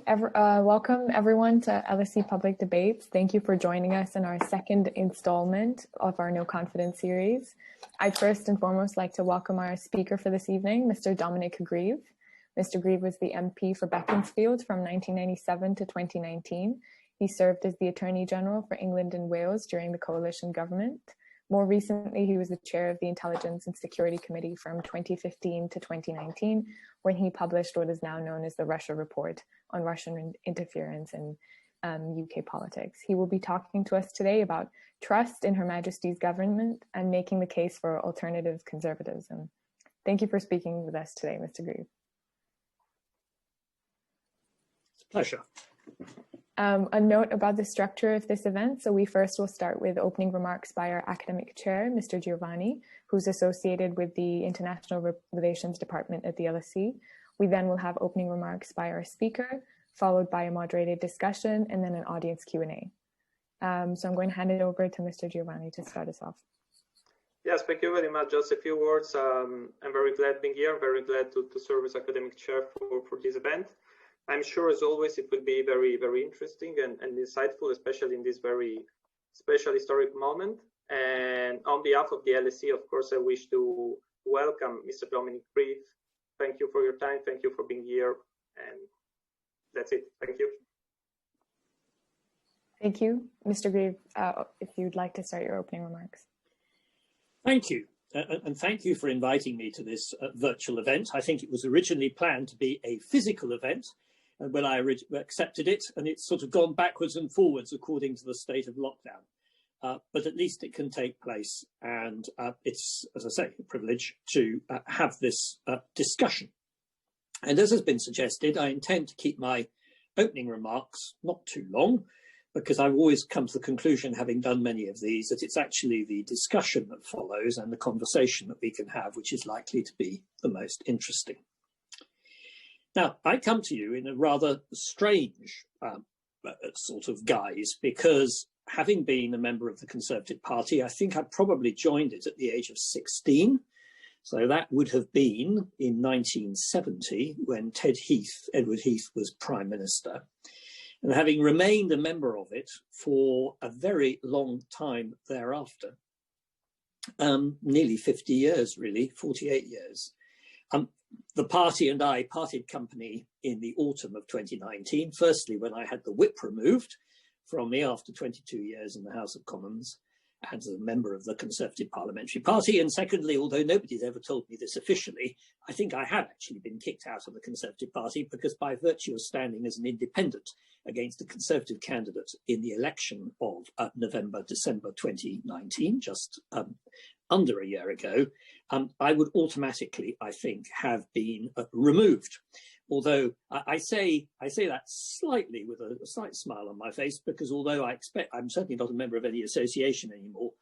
Welcome everyone to LSE Public Debates. Thank you for joining us in our second installment of our No Confidence series. I'd first and foremost like to welcome our speaker for this evening, Mr. Dominic Grieve. Mr. Grieve was the MP for Beaconsfield from 1997 to 2019. He served as the Attorney General for England and Wales during the coalition government. More recently, he was the chair of the Intelligence and Security Committee from 2015 to 2019, when he published what is now known as the Russia Report on Russian interference in UK politics. He will be talking to us today about trust in Her Majesty's government and making the case for alternative conservatism. Thank you for speaking with us today, Mr. Grieve. It's a pleasure. A note about the structure of this event. So we first will start with opening remarks by our academic chair, Mr. Giovanni, who's associated with the International Relations Department at the LSE. We then will have opening remarks by our speaker, followed by a moderated discussion, and then an audience Q&A. So I'm going to hand it over to Mr. Giovanni to start us off. Yes, thank you very much. Just a few words. I'm very glad being here. I'm very glad to serve as academic chair for this event. I'm sure, as always, it will be very, very interesting and insightful, especially in this very special historic moment. And on behalf of the LSE, of course, I wish to welcome Mr. Dominic Grieve. Thank you for your time. Thank you for being here. And that's it. Thank you. Thank you. Mr. Grieve, if you'd like to start your opening remarks. Thank you. And thank you for inviting me to this virtual event. I think it was originally planned to be a physical event, and when I accepted it, and it's sort of gone backwards and forwards according to the state of lockdown. But at least it can take place, and it's, as I say, a privilege to have this discussion. And as has been suggested, I intend to keep my opening remarks not too long, because I've always come to the conclusion, having done many of these, that it's actually the discussion that follows and the conversation that we can have which is likely to be the most interesting. Now, I come to you in a rather strange sort of guise, because having been a member of the Conservative Party, I think I probably joined it at the age of 16. So that would have been in 1970 when Edward Heath was Prime Minister. And having remained a member of it for a very long time thereafter, nearly 50 years, really, 48 years. The party and I parted company in the autumn of 2019, firstly when I had the whip removed from me after 22 years in the House of Commons as a member of the Conservative Parliamentary Party, and secondly, although nobody's ever told me this officially, I think I have actually been kicked out of the Conservative Party, because by virtue of standing as an independent against a Conservative candidate in the election of November-December 2019, just under a year ago, I would automatically, I think, have been removed. Although I say that slightly with a slight smile on my face, because although I'm certainly not a member of any association anymore,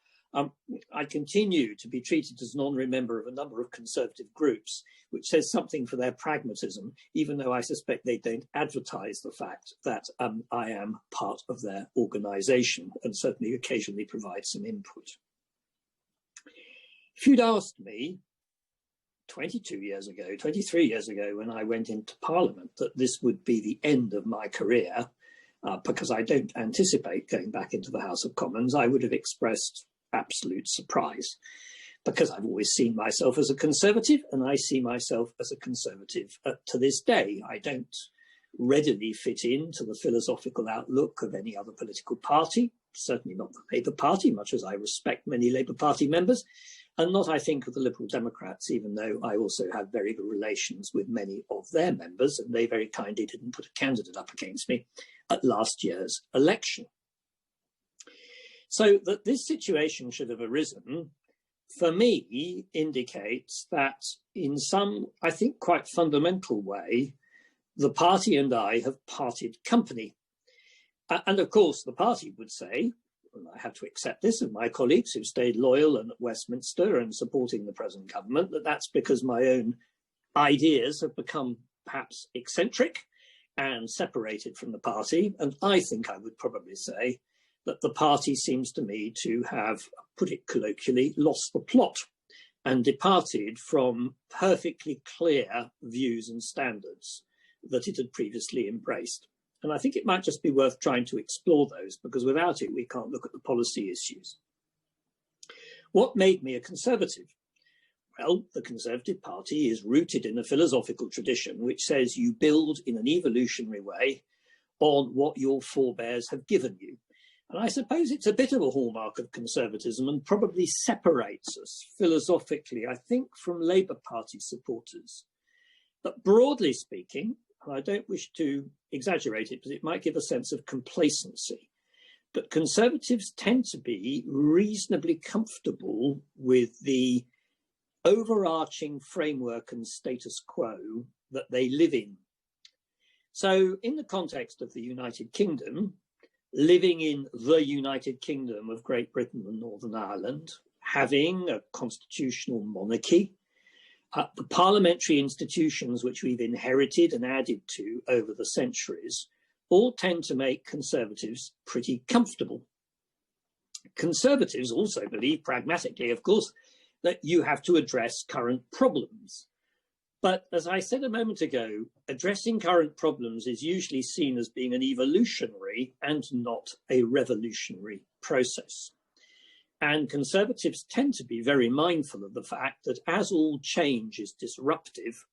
I continue to be treated as an honorary member of a number of conservative groups, which says something for their pragmatism, even though I suspect they don't advertise the fact that I am part of their organisation and certainly occasionally provide some input. If you'd asked me 23 years ago, when I went into Parliament, that this would be the end of my career, because I don't anticipate going back into the House of Commons, I would have expressed absolute surprise, because I've always seen myself as a Conservative, and I see myself as a Conservative to this day. I don't readily fit into the philosophical outlook of any other political party, certainly not the Labour Party, much as I respect many Labour Party members, and not, I think, of the Liberal Democrats, even though I also have very good relations with many of their members, and they very kindly didn't put a candidate up against me at last year's election. So that this situation should have arisen, for me, indicates that in some, I think, quite fundamental way, the party and I have parted company. And of course, the party would say, and I have to accept this, and my colleagues who've stayed loyal and at Westminster and supporting the present government, that that's because my own ideas have become perhaps eccentric and separated from the party. And I think I would probably say that the party seems to me to have, put it colloquially, lost the plot and departed from perfectly clear views and standards that it had previously embraced. And I think it might just be worth trying to explore those, because without it, we can't look at the policy issues. What made me a Conservative? Well, the Conservative Party is rooted in a philosophical tradition which says you build in an evolutionary way on what your forebears have given you. And I suppose it's a bit of a hallmark of conservatism and probably separates us philosophically, I think, from Labour Party supporters. But broadly speaking, and I don't wish to exaggerate it, but it might give a sense of complacency, but Conservatives tend to be reasonably comfortable with the overarching framework and status quo that they live in. So in the context of the United Kingdom, living in the United Kingdom of Great Britain and Northern Ireland, having a constitutional monarchy, the parliamentary institutions which we've inherited and added to over the centuries all tend to make Conservatives pretty comfortable. Conservatives also believe pragmatically, of course, that you have to address current problems. But as I said a moment ago, addressing current problems is usually seen as being an evolutionary and not a revolutionary process. And Conservatives tend to be very mindful of the fact that as all change is disruptive,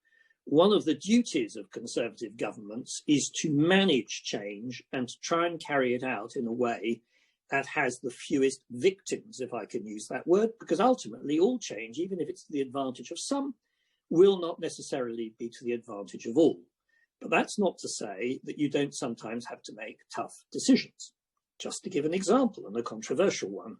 one of the duties of Conservative governments is to manage change and to try and carry it out in a way that has the fewest victims, if I can use that word, because ultimately all change, even if it's to the advantage of some, will not necessarily be to the advantage of all. But that's not to say that you don't sometimes have to make tough decisions. Just to give an example, and a controversial one,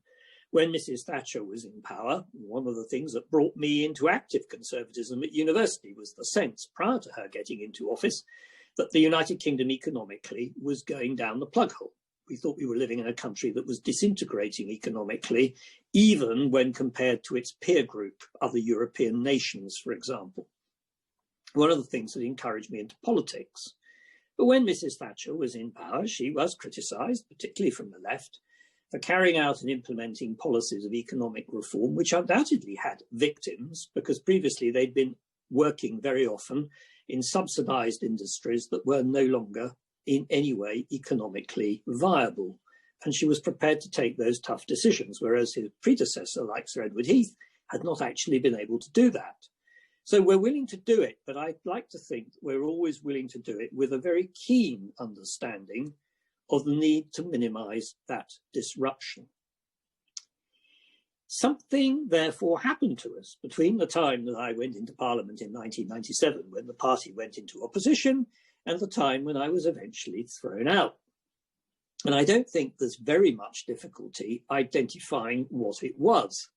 when Mrs. Thatcher was in power, one of the things that brought me into active conservatism at university was the sense, prior to her getting into office, that the United Kingdom economically was going down the plug hole. We thought we were living in a country that was disintegrating economically, even when compared to its peer group, other European nations, for example. One of the things that encouraged me into politics. But when Mrs. Thatcher was in power, she was criticised, particularly from the left, for carrying out and implementing policies of economic reform, which undoubtedly had victims, because previously they'd been working very often in subsidised industries that were no longer in any way economically viable. And she was prepared to take those tough decisions, whereas his predecessor, like Sir Edward Heath, had not actually been able to do that. So we're willing to do it, but I'd like to think that we're always willing to do it with a very keen understanding of the need to minimise that disruption. Something, therefore, happened to us between the time that I went into Parliament in 1997, when the party went into opposition, and the time when I was eventually thrown out. And I don't think there's very much difficulty identifying what it was.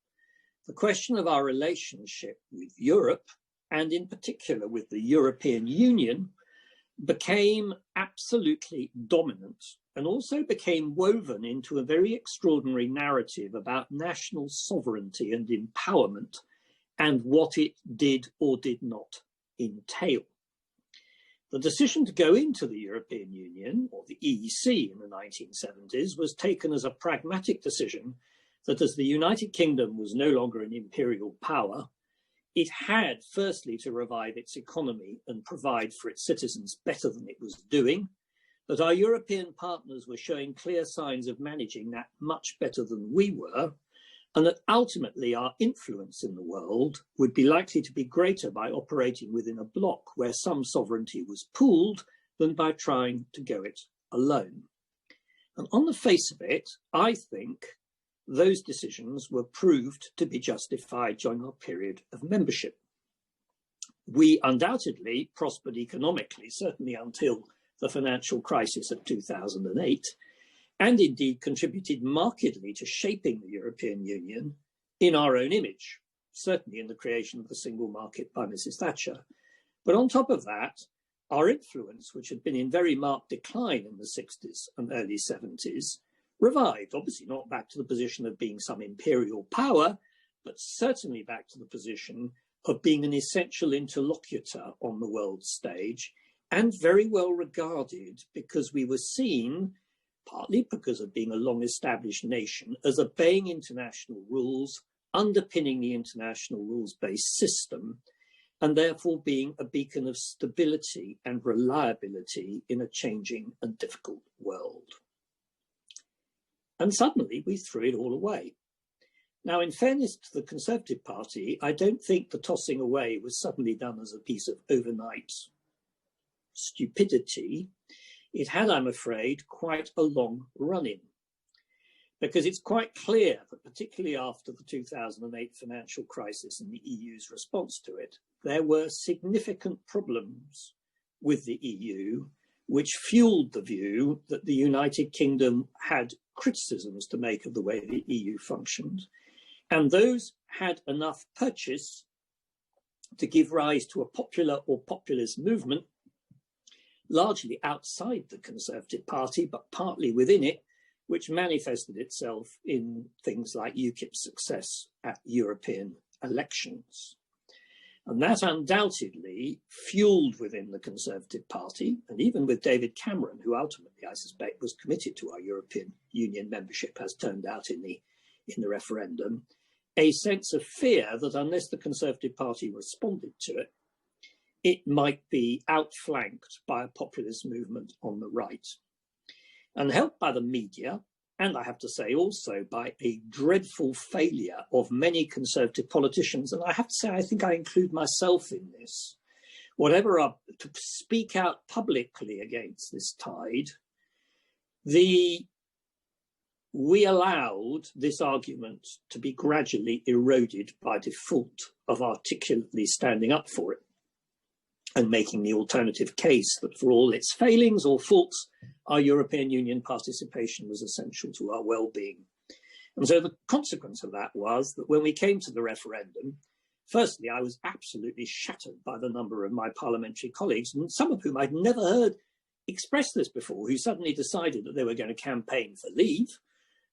The question of our relationship with Europe, and in particular with the European Union, became absolutely dominant and also became woven into a very extraordinary narrative about national sovereignty and empowerment and what it did or did not entail. The decision to go into the European Union, or the EEC in the 1970s, was taken as a pragmatic decision that as the United Kingdom was no longer an imperial power, it had firstly to revive its economy and provide for its citizens better than it was doing, that our European partners were showing clear signs of managing that much better than we were, and that ultimately our influence in the world would be likely to be greater by operating within a bloc where some sovereignty was pooled than by trying to go it alone. And on the face of it, I think those decisions were proved to be justified during our period of membership. We undoubtedly prospered economically, certainly until the financial crisis of 2008, and indeed contributed markedly to shaping the European Union in our own image, certainly in the creation of the single market by Mrs. Thatcher. But on top of that, our influence, which had been in very marked decline in the 60s and early 70s, revived, obviously not back to the position of being some imperial power, but certainly back to the position of being an essential interlocutor on the world stage, and very well regarded because we were seen, partly because of being a long-established nation, as obeying international rules, underpinning the international rules-based system, and therefore being a beacon of stability and reliability in a changing and difficult world. And suddenly we threw it all away. Now, in fairness to the Conservative Party, I don't think the tossing away was suddenly done as a piece of overnight stupidity. It had, I'm afraid, quite a long run-in, because it's quite clear that particularly after the 2008 financial crisis and the EU's response to it, there were significant problems with the EU, which fueled the view that the United Kingdom had criticisms to make of the way the EU functioned. And those had enough purchase to give rise to a popular or populist movement, largely outside the Conservative Party, but partly within it, which manifested itself in things like UKIP's success at European elections. And that undoubtedly fueled within the Conservative Party, and even with David Cameron, who ultimately, I suspect, was committed to our European Union membership, as turned out in the referendum, a sense of fear that unless the Conservative Party responded to it, it might be outflanked by a populist movement on the right. And helped by the media, and I have to say also by a dreadful failure of many Conservative politicians, and I have to say I think I include myself in this, to speak out publicly against this tide, we allowed this argument to be gradually eroded by default of articulately standing up for it and making the alternative case that for all its failings or faults, our European Union participation was essential to our well-being. And so the consequence of that was that when we came to the referendum, firstly, I was absolutely shattered by the number of my parliamentary colleagues, and some of whom I'd never heard express this before, who suddenly decided that they were going to campaign for leave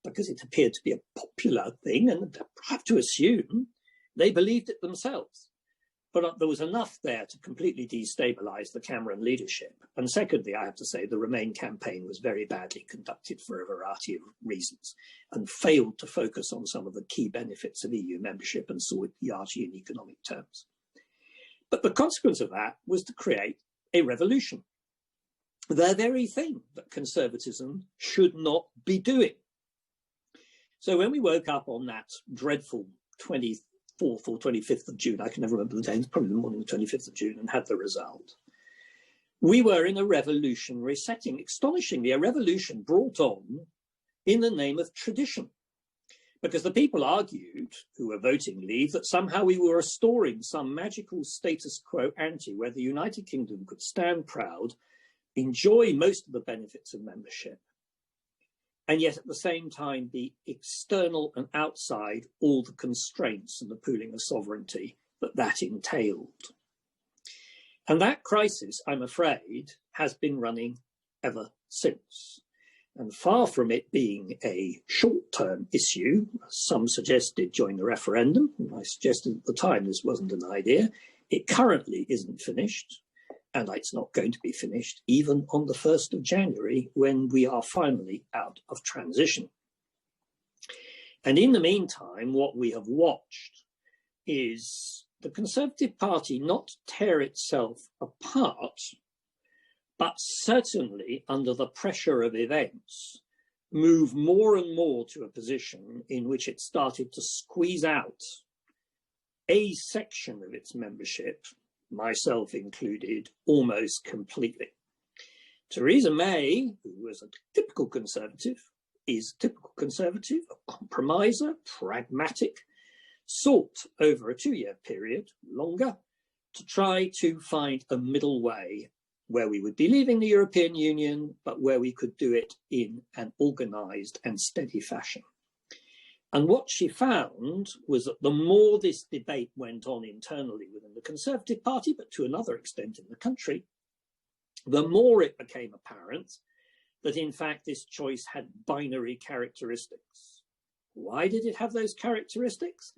because it appeared to be a popular thing, and I have to assume they believed it themselves. But there was enough there to completely destabilise the Cameron leadership. And secondly, I have to say the Remain campaign was very badly conducted for a variety of reasons and failed to focus on some of the key benefits of EU membership and saw it largely in economic terms. But the consequence of that was to create a revolution, the very thing that conservatism should not be doing. So when we woke up on that dreadful 24th or 25th of June, I can never remember the day, probably the morning of the 25th of June, and had the result, we were in a revolutionary setting, astonishingly, a revolution brought on in the name of tradition. Because the people argued, who were voting leave, that somehow we were restoring some magical status quo ante where the United Kingdom could stand proud, enjoy most of the benefits of membership, and yet at the same time be external and outside all the constraints and the pooling of sovereignty that entailed. And that crisis, I'm afraid, has been running ever since. And far from it being a short-term issue, as some suggested during the referendum, and I suggested at the time this wasn't an idea, it currently isn't finished. And it's not going to be finished even on the 1st of January when we are finally out of transition. And in the meantime, what we have watched is the Conservative Party not tear itself apart, but certainly under the pressure of events, move more and more to a position in which it started to squeeze out a section of its membership, myself included, almost completely. Theresa May, who was a typical Conservative, is typical Conservative, a compromiser, pragmatic, sought over a 2-year period, longer, to try to find a middle way where we would be leaving the European Union, but where we could do it in an organised and steady fashion. And what she found was that the more this debate went on internally within the Conservative Party, but to another extent in the country, the more it became apparent that in fact this choice had binary characteristics. Why did it have those characteristics?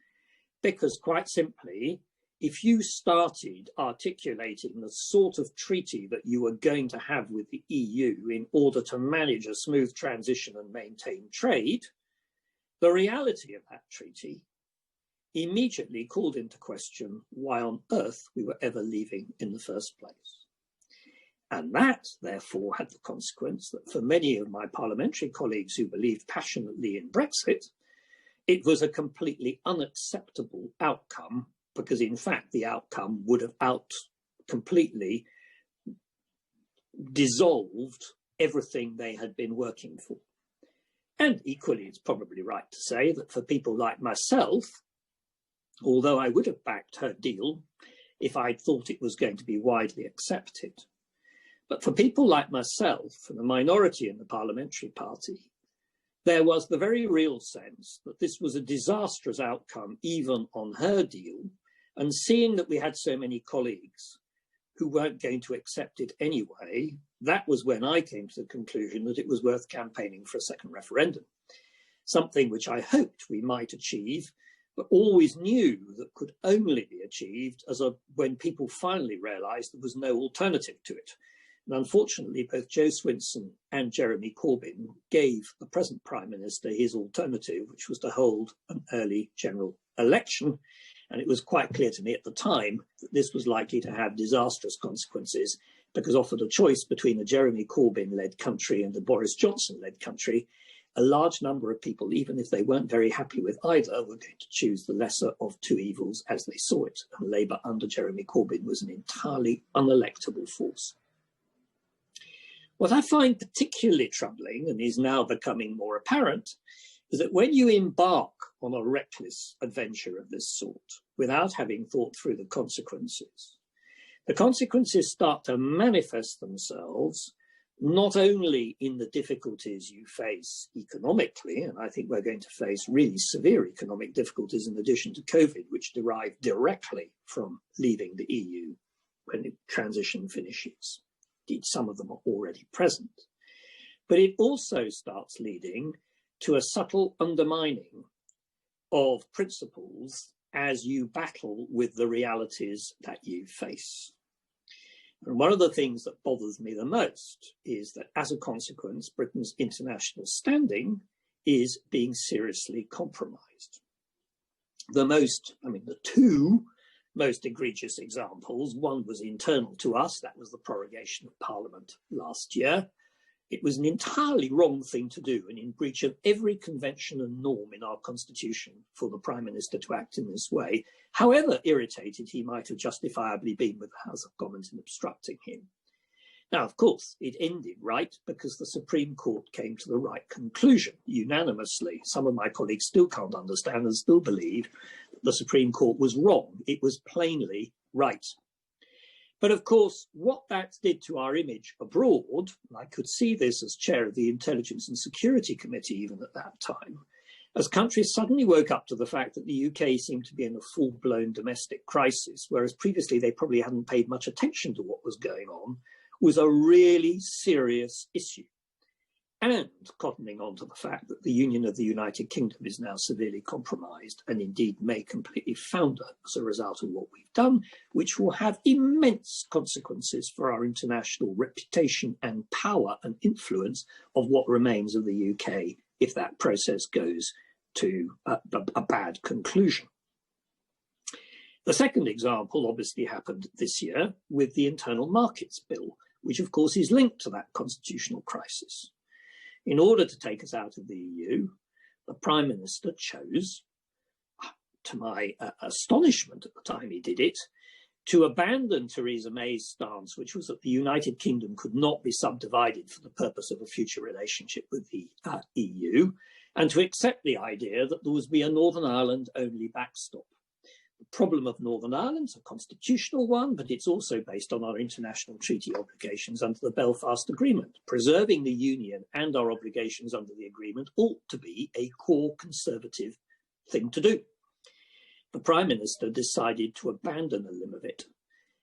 Because quite simply, if you started articulating the sort of treaty that you were going to have with the EU in order to manage a smooth transition and maintain trade, the reality of that treaty immediately called into question why on earth we were ever leaving in the first place. And that, therefore, had the consequence that for many of my parliamentary colleagues who believed passionately in Brexit, it was a completely unacceptable outcome, because in fact the outcome would have completely dissolved everything they had been working for. And equally, it's probably right to say that for people like myself, although I would have backed her deal if I'd thought it was going to be widely accepted, but for people like myself and the minority in the parliamentary party, there was the very real sense that this was a disastrous outcome even on her deal, and seeing that we had so many colleagues who weren't going to accept it anyway, that was when I came to the conclusion that it was worth campaigning for a second referendum, something which I hoped we might achieve, but always knew that could only be achieved when people finally realised there was no alternative to it. And unfortunately, both Joe Swinson and Jeremy Corbyn gave the present Prime Minister his alternative, which was to hold an early general election. And it was quite clear to me at the time that this was likely to have disastrous consequences, because offered a choice between a Jeremy Corbyn-led country and a Boris Johnson-led country, a large number of people, even if they weren't very happy with either, were going to choose the lesser of two evils as they saw it. And Labour under Jeremy Corbyn was an entirely unelectable force. What I find particularly troubling, and is now becoming more apparent, is that when you embark on a reckless adventure of this sort without having thought through the consequences start to manifest themselves not only in the difficulties you face economically, and I think we're going to face really severe economic difficulties in addition to COVID, which derive directly from leaving the EU when the transition finishes. Indeed, some of them are already present. But it also starts leading to a subtle undermining of principles as you battle with the realities that you face. And one of the things that bothers me the most is that as a consequence, Britain's international standing is being seriously compromised. The two most egregious examples, one was internal to us, that was the prorogation of Parliament last year. It was an entirely wrong thing to do and in breach of every convention and norm in our constitution for the Prime Minister to act in this way, however irritated he might have justifiably been with the House of Commons in obstructing him. Now, of course, it ended right because the Supreme Court came to the right conclusion unanimously. Some of my colleagues still can't understand and still believe that the Supreme Court was wrong. It was plainly right. But of course, what that did to our image abroad, and I could see this as chair of the Intelligence and Security Committee even at that time, as countries suddenly woke up to the fact that the UK seemed to be in a full-blown domestic crisis, whereas previously they probably hadn't paid much attention to what was going on, was a really serious issue. And cottoning on to the fact that the Union of the United Kingdom is now severely compromised and indeed may completely founder as a result of what we've done, which will have immense consequences for our international reputation and power and influence of what remains of the UK if that process goes to a bad conclusion. The second example obviously happened this year with the Internal Markets Bill, which of course is linked to that constitutional crisis. In order to take us out of the EU, the Prime Minister chose, to my astonishment at the time he did it, to abandon Theresa May's stance, which was that the United Kingdom could not be subdivided for the purpose of a future relationship with the EU, and to accept the idea that there was to be a Northern Ireland only backstop. The problem of Northern Ireland is a constitutional one, but it's also based on our international treaty obligations under the Belfast Agreement. Preserving the Union and our obligations under the agreement ought to be a core Conservative thing to do. The Prime Minister decided to abandon a limb of it.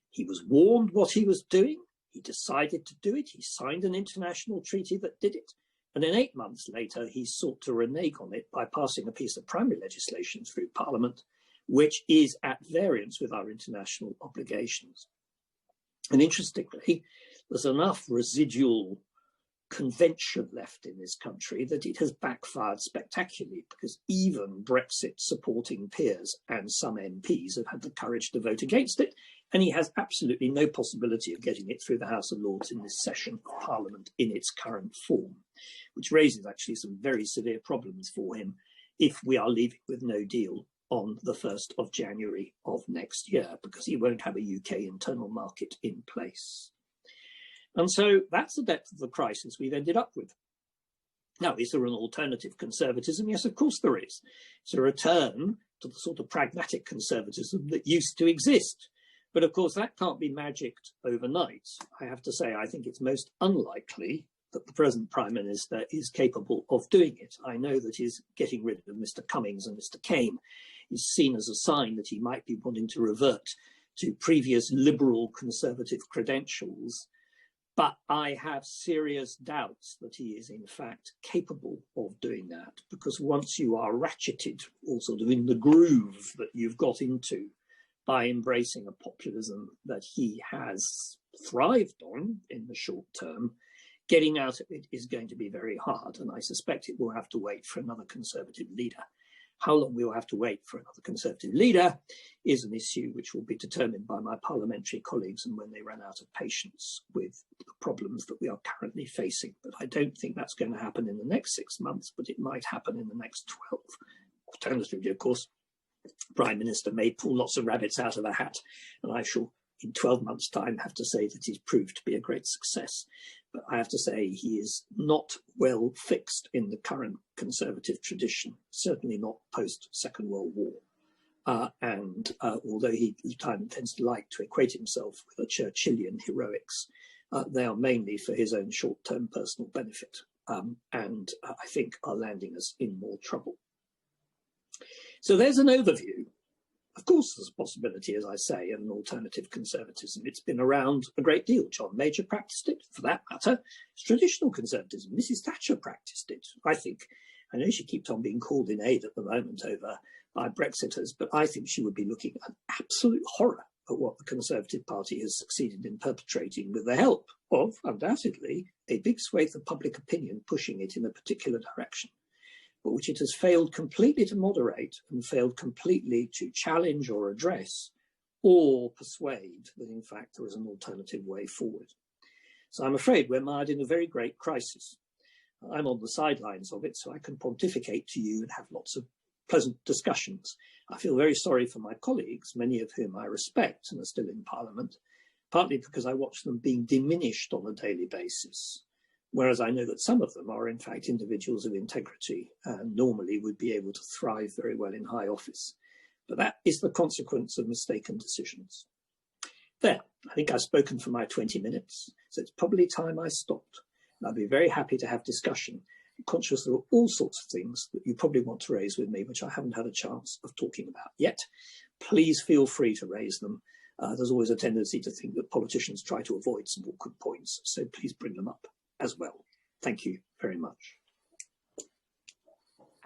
He was warned what he was doing. He decided to do it. He signed an international treaty that did it. And then 8 months later, he sought to renege on it by passing a piece of primary legislation through Parliament, which is at variance with our international obligations. And interestingly, there's enough residual convention left in this country that it has backfired spectacularly, because even Brexit supporting peers and some MPs have had the courage to vote against it, and he has absolutely no possibility of getting it through the House of Lords in this session of Parliament in its current form, which raises actually some very severe problems for him if we are leaving with no deal on the 1st of January of next year, because he won't have a UK internal market in place. And so that's the depth of the crisis we've ended up with. Now, is there an alternative conservatism? Yes, of course there is. It's a return to the sort of pragmatic conservatism that used to exist. But of course, that can't be magicked overnight. I have to say, I think it's most unlikely that the present Prime Minister is capable of doing it. I know that his getting rid of Mr. Cummings and Mr. Kane is seen as a sign that he might be wanting to revert to previous liberal conservative credentials. But I have serious doubts that he is in fact capable of doing that, because once you are ratcheted or sort of in the groove that you've got into by embracing a populism that he has thrived on in the short term, getting out of it is going to be very hard. And I suspect it will have to wait for another Conservative leader. How long we will have to wait for another Conservative leader is an issue which will be determined by my parliamentary colleagues and when they run out of patience with the problems that we are currently facing. But I don't think that's going to happen in the next 6 months, but it might happen in the next 12. Alternatively, of course, the Prime Minister may pull lots of rabbits out of a hat, and I shall, in 12 months' time, have to say that he's proved to be a great success. But I have to say he is not well fixed in the current Conservative tradition, certainly not post-Second World War. Although he at the time tends to like to equate himself with a Churchillian heroics, they are mainly for his own short-term personal benefit, and I think are landing us in more trouble. So there's an overview. Of course, there's a possibility, as I say, of an alternative conservatism. It's been around a great deal. John Major practiced it. For that matter, it's traditional conservatism. Mrs. Thatcher practiced it, I think. I know she keeps on being called in aid at the moment over by Brexiters, but I think she would be looking at absolute horror at what the Conservative Party has succeeded in perpetrating with the help of, undoubtedly, a big swathe of public opinion pushing it in a particular direction, but which it has failed completely to moderate and failed completely to challenge or address or persuade that, in fact, there is an alternative way forward. So I'm afraid we're mired in a very great crisis. I'm on the sidelines of it, so I can pontificate to you and have lots of pleasant discussions. I feel very sorry for my colleagues, many of whom I respect and are still in Parliament, partly because I watch them being diminished on a daily basis, whereas I know that some of them are in fact individuals of integrity and normally would be able to thrive very well in high office. But that is the consequence of mistaken decisions. There, I think I've spoken for my 20 minutes, so it's probably time I stopped. And I'll be very happy to have discussion. I'm conscious there are all sorts of things that you probably want to raise with me, which I haven't had a chance of talking about yet. Please feel free to raise them. There's always a tendency to think that politicians try to avoid some awkward points, so please bring them up as well. Thank you very much.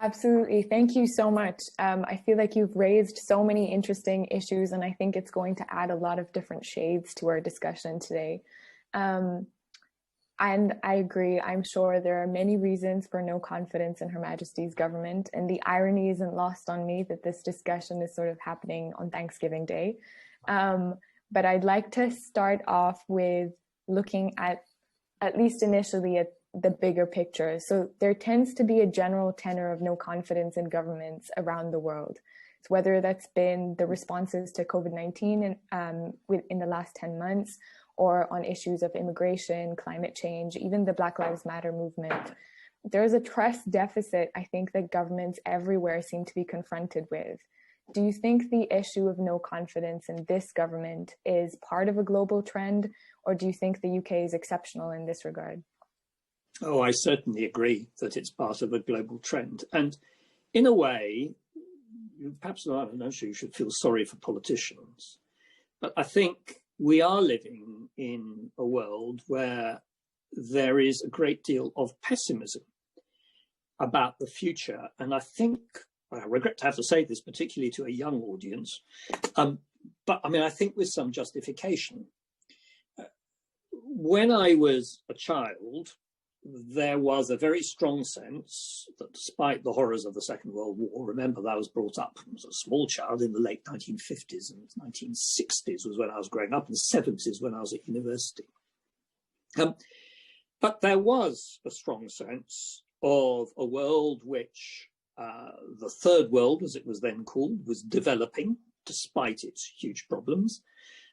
Absolutely. Thank you so much. I feel like you've raised so many interesting issues, and I think it's going to add a lot of different shades to our discussion today. And I agree. I'm sure there are many reasons for no confidence in Her Majesty's government. And the irony isn't lost on me that this discussion is sort of happening on Thanksgiving Day. But I'd like to start off with looking at least initially, at the bigger picture. So there tends to be a general tenor of no confidence in governments around the world. So whether that's been the responses to COVID-19 in the last 10 months, or on issues of immigration, climate change, even the Black Lives Matter movement. There is a trust deficit, I think, that governments everywhere seem to be confronted with. Do you think the issue of no confidence in this government is part of a global trend, or do you think the UK is exceptional in this regard? Oh, I certainly agree that it's part of a global trend. And in a way, perhaps I'm not sure you should feel sorry for politicians, but I think we are living in a world where there is a great deal of pessimism about the future. And I think, I regret to have to say this, particularly to a young audience, but I mean, I think with some justification. When I was a child, there was a very strong sense that despite the horrors of the Second World War, remember that I was brought up as a small child in the late 1950s, and 1960s was when I was growing up, and 70s when I was at university. But there was a strong sense of a world which the Third World, as it was then called, was developing despite its huge problems.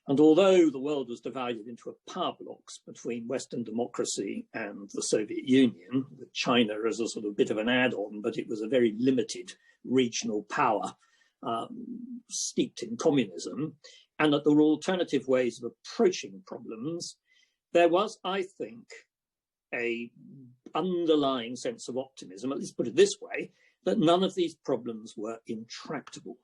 And although the world was divided into a power blocks between Western democracy and the Soviet Union, with China as a sort of bit of an add-on, but it was a very limited regional power steeped in communism, and that there were alternative ways of approaching problems, there was, I think, a underlying sense of optimism, at least put it this way, that none of these problems were intractable.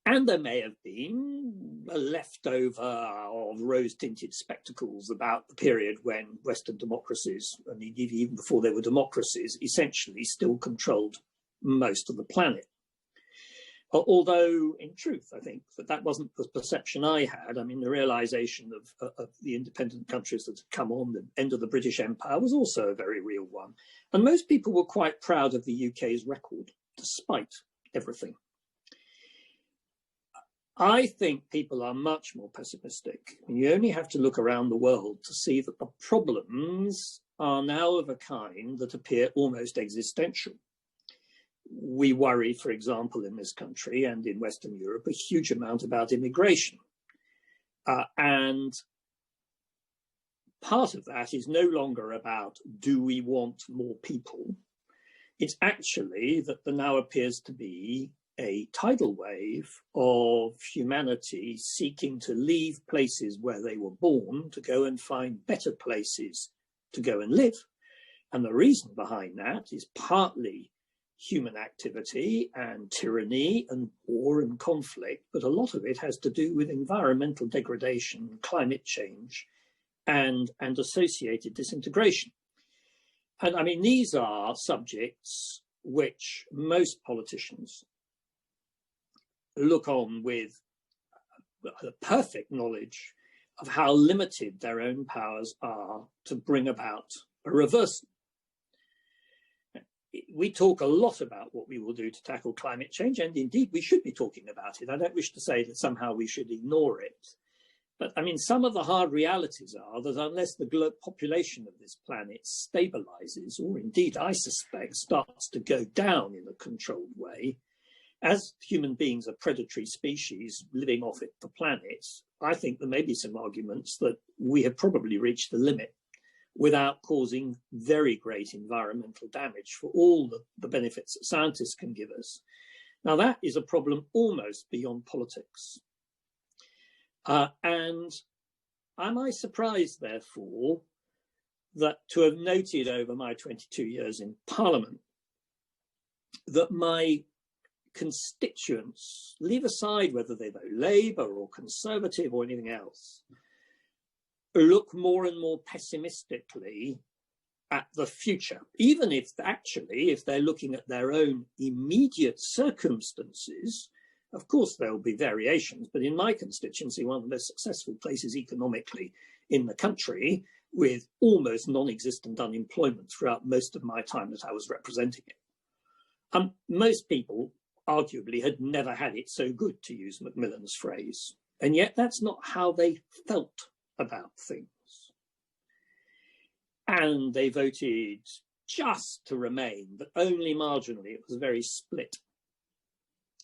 And there may have been a leftover of rose-tinted spectacles about the period when Western democracies, and indeed even before they were democracies, essentially still controlled most of the planet. Although, in truth, I think that wasn't the perception I had. I mean, the realization of the independent countries that had come on the end of the British Empire was also a very real one. And most people were quite proud of the UK's record, despite everything. I think people are much more pessimistic. You only have to look around the world to see that the problems are now of a kind that appear almost existential. We worry, for example, in this country and in Western Europe, a huge amount about immigration. And part of that is no longer about, do we want more people? It's actually that there now appears to be a tidal wave of humanity seeking to leave places where they were born to go and find better places to go and live. And the reason behind that is partly human activity and tyranny and war and conflict, but a lot of it has to do with environmental degradation, climate change, and associated disintegration. And I mean, these are subjects which most politicians look on with the perfect knowledge of how limited their own powers are to bring about a reversal. We talk a lot about what we will do to tackle climate change, and indeed we should be talking about it. I don't wish to say that somehow we should ignore it. But I mean, some of the hard realities are that unless the population of this planet stabilizes, or indeed I suspect starts to go down in a controlled way, as human beings are predatory species living off the planet, I think there may be some arguments that we have probably reached the limit without causing very great environmental damage for all the benefits that scientists can give us. Now, that is a problem almost beyond politics. And am I surprised, therefore, that to have noted over my 22 years in Parliament that my constituents, leave aside whether they vote Labour or Conservative or anything else, look more and more pessimistically at the future, even if actually, if they're looking at their own immediate circumstances. Of course, there will be variations, but in my constituency, one of the most successful places economically in the country, with almost non-existent unemployment throughout most of my time that I was representing it. Most people arguably had never had it so good, to use Macmillan's phrase, and yet that's not how they felt about things. And they voted just to remain, but only marginally. It was very split.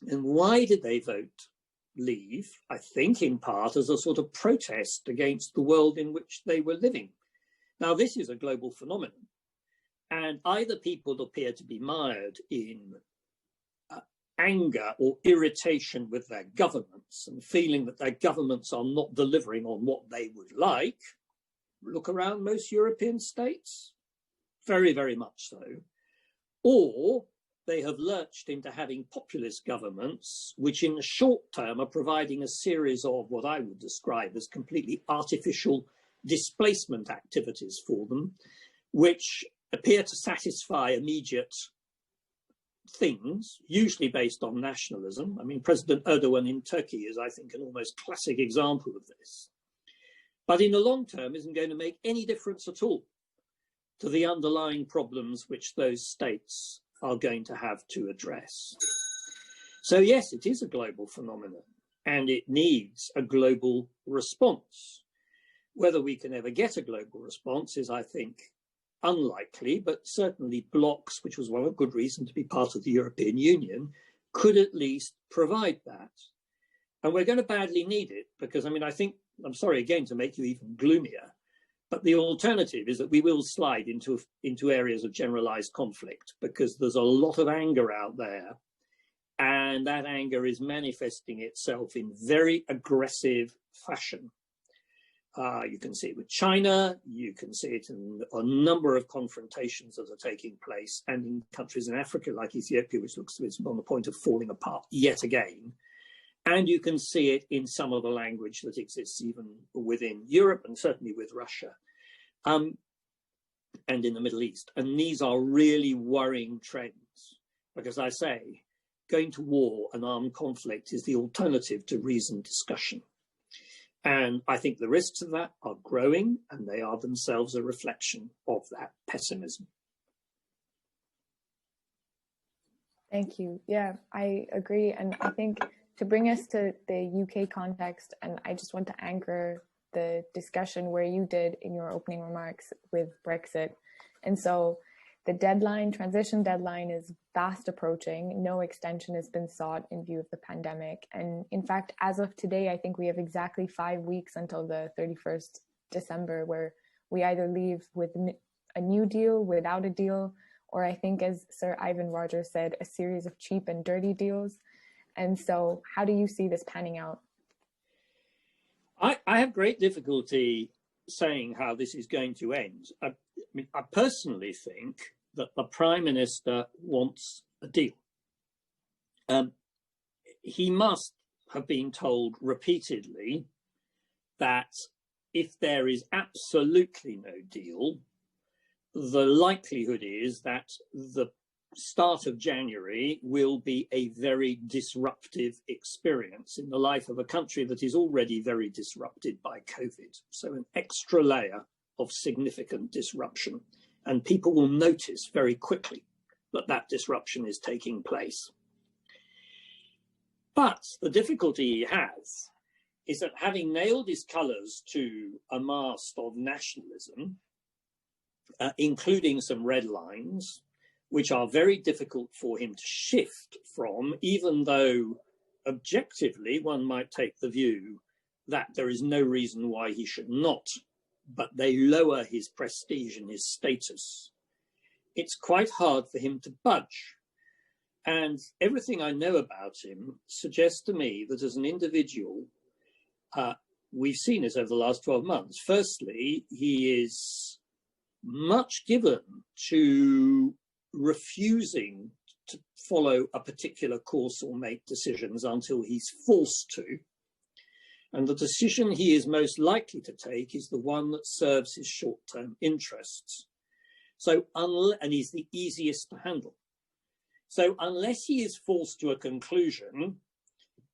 And why did they vote leave? I think in part as a sort of protest against the world in which they were living. Now, this is a global phenomenon, and either people appear to be mired in anger or irritation with their governments and feeling that their governments are not delivering on what they would like. Look around most European states, very, very much so. Or they have lurched into having populist governments, which in the short term are providing a series of what I would describe as completely artificial displacement activities for them, which appear to satisfy immediate things, usually based on nationalism. I mean, President Erdogan in Turkey is, I think, an almost classic example of this. but in the long term isn't going to make any difference at all to the underlying problems which those states are going to have to address. So yes, it is a global phenomenon and it needs a global response. Whether we can ever get a global response is, I think, unlikely, but certainly blocks, which was one of good reason to be part of the European Union, could at least provide that. And we're going to badly need it because, I mean, I think, I'm sorry again to make you even gloomier, but the alternative is that we will slide into areas of generalized conflict because there's a lot of anger out there. And that anger is manifesting itself in very aggressive fashion. You can see it with China, you can see it in a number of confrontations that are taking place, and in countries in Africa like Ethiopia, which looks to be on the point of falling apart yet again. And you can see it in some of the language that exists even within Europe and certainly with Russia and in the Middle East. And these are really worrying trends because I say, going to war and armed conflict is the alternative to reasoned discussion. And I think the risks of that are growing, and they are themselves a reflection of that pessimism. Thank you. Yeah, I agree. And I think to bring us to the UK context, and I just want to anchor the discussion where you did in your opening remarks with Brexit. And so the deadline, transition deadline is fast approaching. No extension has been sought in view of the pandemic. And in fact, as of today, I think we have exactly 5 weeks until the 31st December, where we either leave with a new deal, without a deal, or I think, as Sir Ivan Rogers said, a series of cheap and dirty deals. And so how do you see this panning out? I have great difficulty saying how this is going to end. I personally think that the Prime Minister wants a deal. He must have been told repeatedly that if there is absolutely no deal, the likelihood is that the start of January will be a very disruptive experience in the life of a country that is already very disrupted by COVID. So an extra layer of significant disruption, and people will notice very quickly that that disruption is taking place. But the difficulty he has is that having nailed his colours to a mast of nationalism, including some red lines, which are very difficult for him to shift from, even though objectively one might take the view that there is no reason why he should not, but they lower his prestige and his status. It's quite hard for him to budge. And everything I know about him suggests to me that as an individual, we've seen this over the last 12 months. Firstly, he is much given to refusing to follow a particular course or make decisions until he's forced to. And the decision he is most likely to take is the one that serves his short-term interests. So, and he's the easiest to handle. So unless he is forced to a conclusion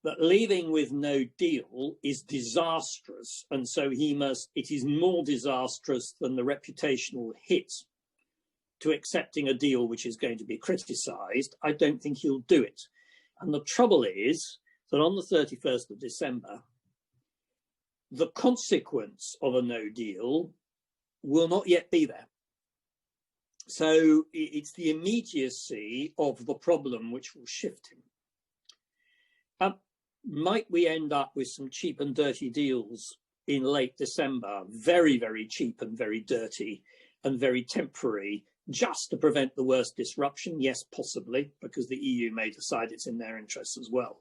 that leaving with no deal is disastrous, and so it is more disastrous than the reputational hit to accepting a deal which is going to be criticised, I don't think he'll do it. And the trouble is that on the 31st of December, the consequence of a no deal will not yet be there. So it's the immediacy of the problem which will shift him. Might we end up with some cheap and dirty deals in late December, very, very cheap and very dirty and very temporary, just to prevent the worst disruption? Yes, possibly, because the EU may decide it's in their interests as well.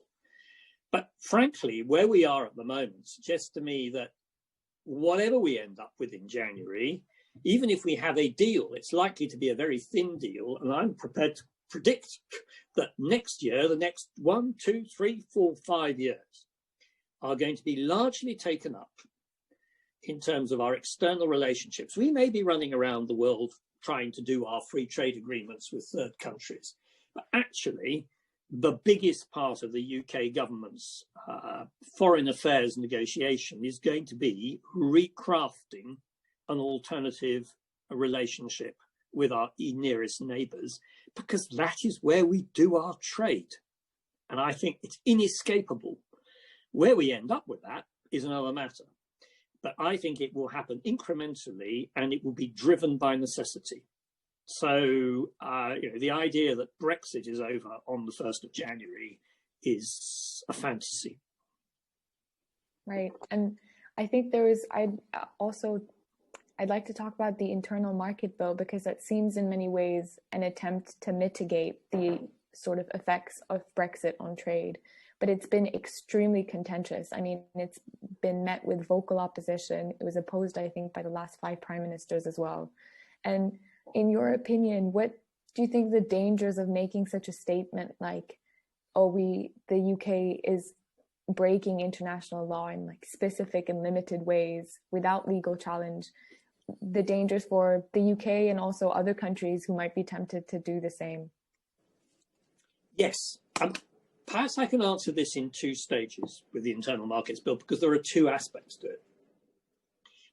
But frankly, where we are at the moment suggests to me that whatever we end up with in January, even if we have a deal, it's likely to be a very thin deal. And I'm prepared to predict that next year, the next 1, 2, 3, 4, 5 years are going to be largely taken up in terms of our external relationships. We may be running around the world trying to do our free trade agreements with third countries, but actually the biggest part of the UK government's foreign affairs negotiation is going to be recrafting an alternative relationship with our nearest neighbours, because that is where we do our trade. And I think it's inescapable. Where we end up with that is another matter. But I think it will happen incrementally, and it will be driven by necessity. So, the idea that Brexit is over on the 1st of January is a fantasy. Right. And I think I'd like to talk about the internal market bill, because that seems in many ways an attempt to mitigate the sort of effects of Brexit on trade. But it's been extremely contentious. I mean, it's been met with vocal opposition. It was opposed, I think, by the last 5 prime ministers as well. And in your opinion, what do you think the dangers of making such a statement like, the UK is breaking international law in like specific and limited ways without legal challenge, the dangers for the UK and also other countries who might be tempted to do the same? Yes. Perhaps I can answer this in 2 stages with the Internal Markets Bill, because there are 2 aspects to it.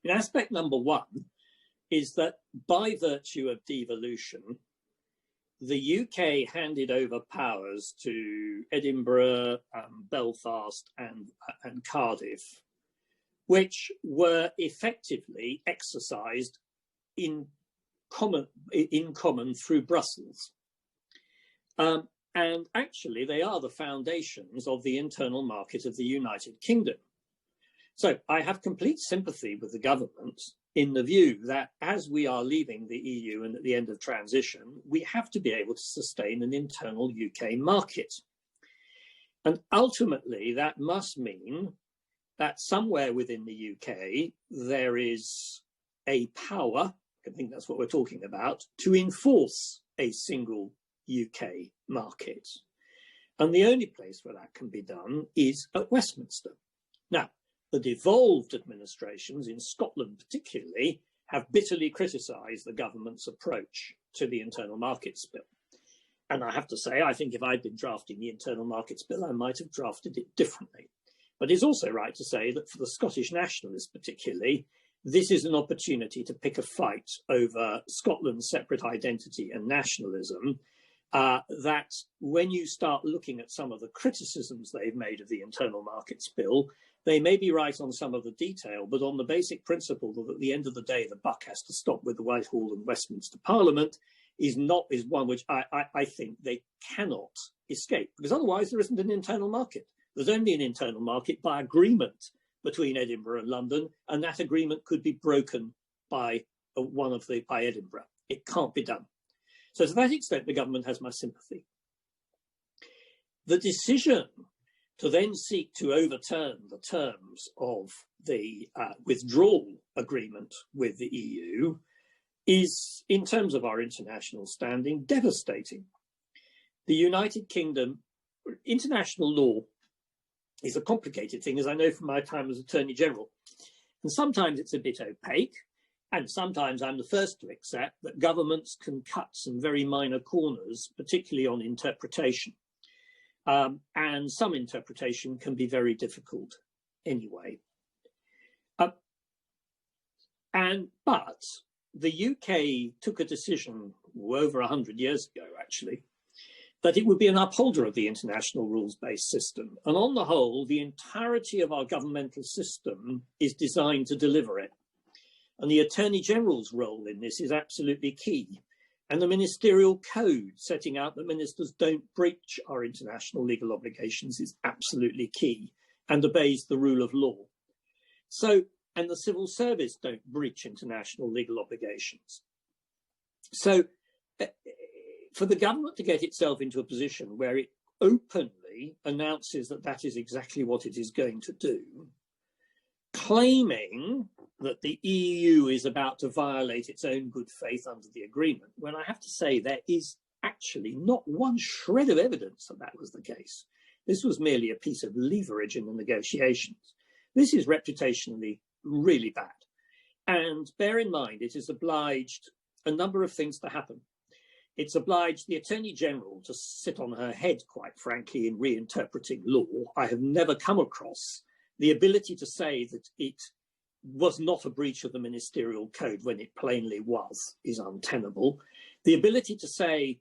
And aspect number 1 is that by virtue of devolution, the UK handed over powers to Edinburgh, Belfast and Cardiff, which were effectively exercised in common through Brussels. And actually, they are the foundations of the internal market of the United Kingdom. So I have complete sympathy with the government in the view that as we are leaving the EU and at the end of transition, we have to be able to sustain an internal UK market. And ultimately, that must mean that somewhere within the UK, there is a power, I think that's what we're talking about, to enforce a single UK market. And the only place where that can be done is at Westminster. Now, the devolved administrations in Scotland particularly have bitterly criticised the government's approach to the Internal Markets Bill. And I have to say, I think if I'd been drafting the Internal Markets Bill, I might have drafted it differently. But it's also right to say that for the Scottish nationalists particularly, this is an opportunity to pick a fight over Scotland's separate identity and nationalism, that when you start looking at some of the criticisms they've made of the Internal Markets Bill, they may be right on some of the detail, but on the basic principle that at the end of the day, the buck has to stop with the Whitehall and Westminster Parliament is one which I think they cannot escape, because otherwise there isn't an internal market. There's only an internal market by agreement between Edinburgh and London, and that agreement could be broken by Edinburgh. It can't be done. So to that extent, the government has my sympathy. The decision to then seek to overturn the terms of the withdrawal agreement with the EU is, in terms of our international standing, devastating. The United Kingdom, international law is a complicated thing, as I know from my time as Attorney General. And sometimes it's a bit opaque, and sometimes I'm the first to accept that governments can cut some very minor corners, particularly on interpretation. And some interpretation can be very difficult anyway. But the UK took a decision over 100 years ago, actually, that it would be an upholder of the international rules-based system. And on the whole, the entirety of our governmental system is designed to deliver it. And the Attorney General's role in this is absolutely key. And the ministerial code setting out that ministers don't breach our international legal obligations is absolutely key and obeys the rule of law. So, and the civil service don't breach international legal obligations. So, for the government to get itself into a position where it openly announces that that is exactly what it is going to do, claiming that the EU is about to violate its own good faith under the agreement, when I have to say there is actually not one shred of evidence that that was the case. This was merely a piece of leverage in the negotiations. This is reputationally really bad. And bear in mind, it has obliged a number of things to happen. It's obliged the Attorney General to sit on her head, quite frankly, in reinterpreting law. I have never come across the ability to say that it was not a breach of the ministerial code when it plainly was, is untenable. The ability to say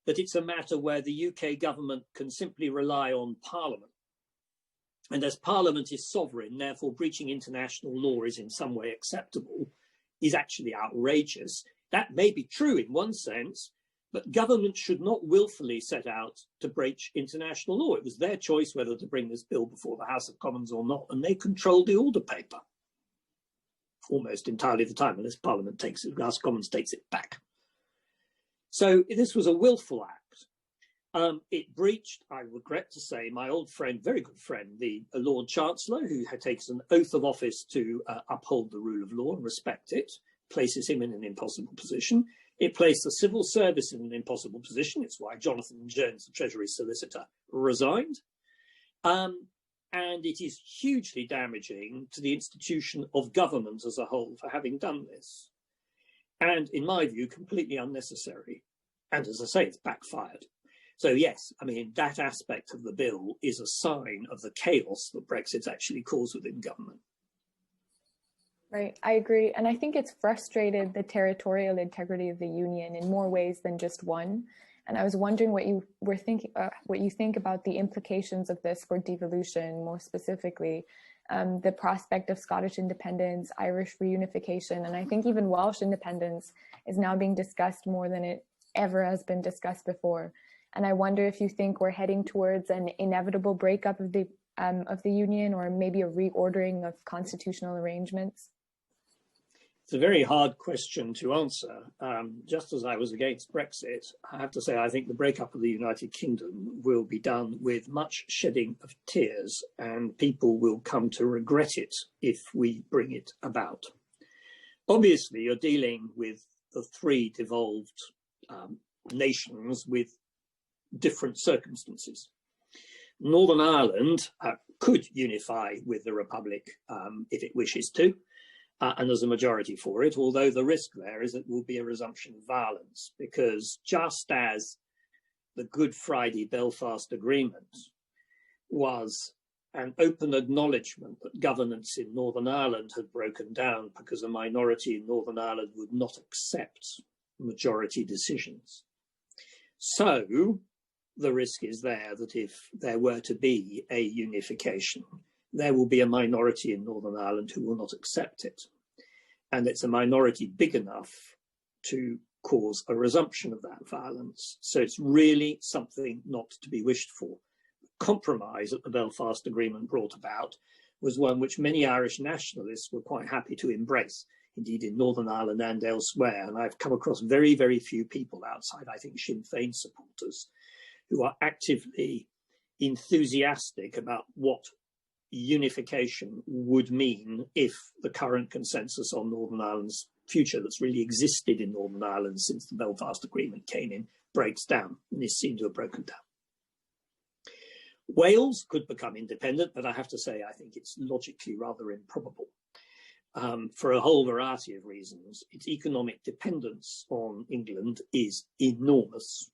that it's a matter where the UK government can simply rely on Parliament, and as Parliament is sovereign, therefore breaching international law is in some way acceptable, is actually outrageous. That may be true in one sense, but government should not willfully set out to breach international law. It was their choice whether to bring this bill before the House of Commons or not, and they controlled the order paper almost entirely of the time, unless Parliament takes it, the House of Commons takes it back. So this was a willful act. It breached, I regret to say, my old friend, very good friend, the Lord Chancellor, who had taken an oath of office to uphold the rule of law and respect it, places him in an impossible position. It placed the civil service in an impossible position. It's why Jonathan Jones, the Treasury Solicitor, resigned. And it is hugely damaging to the institution of government as a whole for having done this. And in my view, completely unnecessary. And as I say, it's backfired. So yes, I mean, that aspect of the bill is a sign of the chaos that Brexit actually caused within government. Right, I agree. And I think it's frustrated the territorial integrity of the union in more ways than just one. And I was wondering what you were thinking, what you think about the implications of this for devolution, more specifically, the prospect of Scottish independence, Irish reunification, and I think even Welsh independence is now being discussed more than it ever has been discussed before. And I wonder if you think we're heading towards an inevitable breakup of the union, or maybe a reordering of constitutional arrangements. It's a very hard question to answer. Just as I was against Brexit, I have to say I think the breakup of the United Kingdom will be done with much shedding of tears, and people will come to regret it if we bring it about. Obviously, you're dealing with the three devolved nations with different circumstances. Northern Ireland could unify with the Republic if it wishes to. And there's a majority for it, although the risk there is it will be a resumption of violence, because just as the Good Friday Belfast Agreement was an open acknowledgement that governance in Northern Ireland had broken down because a minority in Northern Ireland would not accept majority decisions, so the risk is there that if there were to be a unification, there will be a minority in Northern Ireland who will not accept it. And it's a minority big enough to cause a resumption of that violence. So it's really something not to be wished for. The compromise that the Belfast Agreement brought about was one which many Irish nationalists were quite happy to embrace, indeed in Northern Ireland and elsewhere. And I've come across very, very few people outside, I think, Sinn Féin supporters who are actively enthusiastic about what unification would mean if the current consensus on Northern Ireland's future that's really existed in Northern Ireland since the Belfast Agreement came in breaks down, and is seen to have broken down. Wales could become independent, but I have to say I think it's logically rather improbable for a whole variety of reasons. Its economic dependence on England is enormous,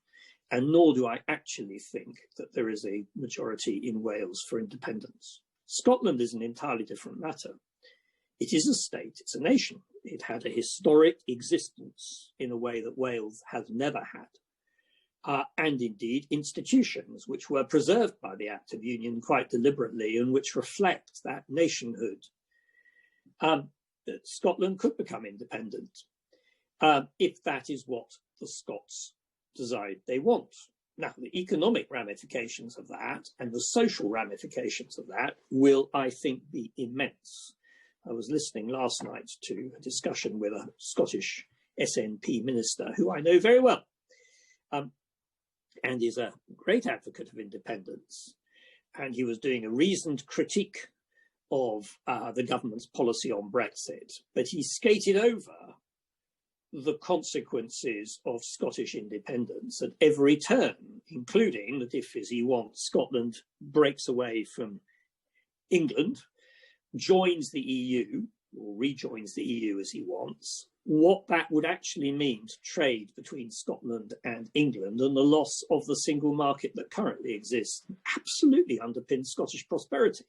and nor do I actually think that there is a majority in Wales for independence. Scotland is an entirely different matter. It is a state, it's a nation. It had a historic existence in a way that Wales has never had. And indeed institutions which were preserved by the Act of Union quite deliberately and which reflect that nationhood. Scotland could become independent if that is what the Scots decide they want. Now, the economic ramifications of that and the social ramifications of that will, I think, be immense. I was listening last night to a discussion with a Scottish SNP minister who I know very well, and is a great advocate of independence. And he was doing a reasoned critique of the government's policy on Brexit, but he skated over the consequences of Scottish independence at every turn, including that if, as he wants, Scotland breaks away from England, joins the EU, or rejoins the EU as he wants, what that would actually mean to trade between Scotland and England, and the loss of the single market that currently exists absolutely underpins Scottish prosperity.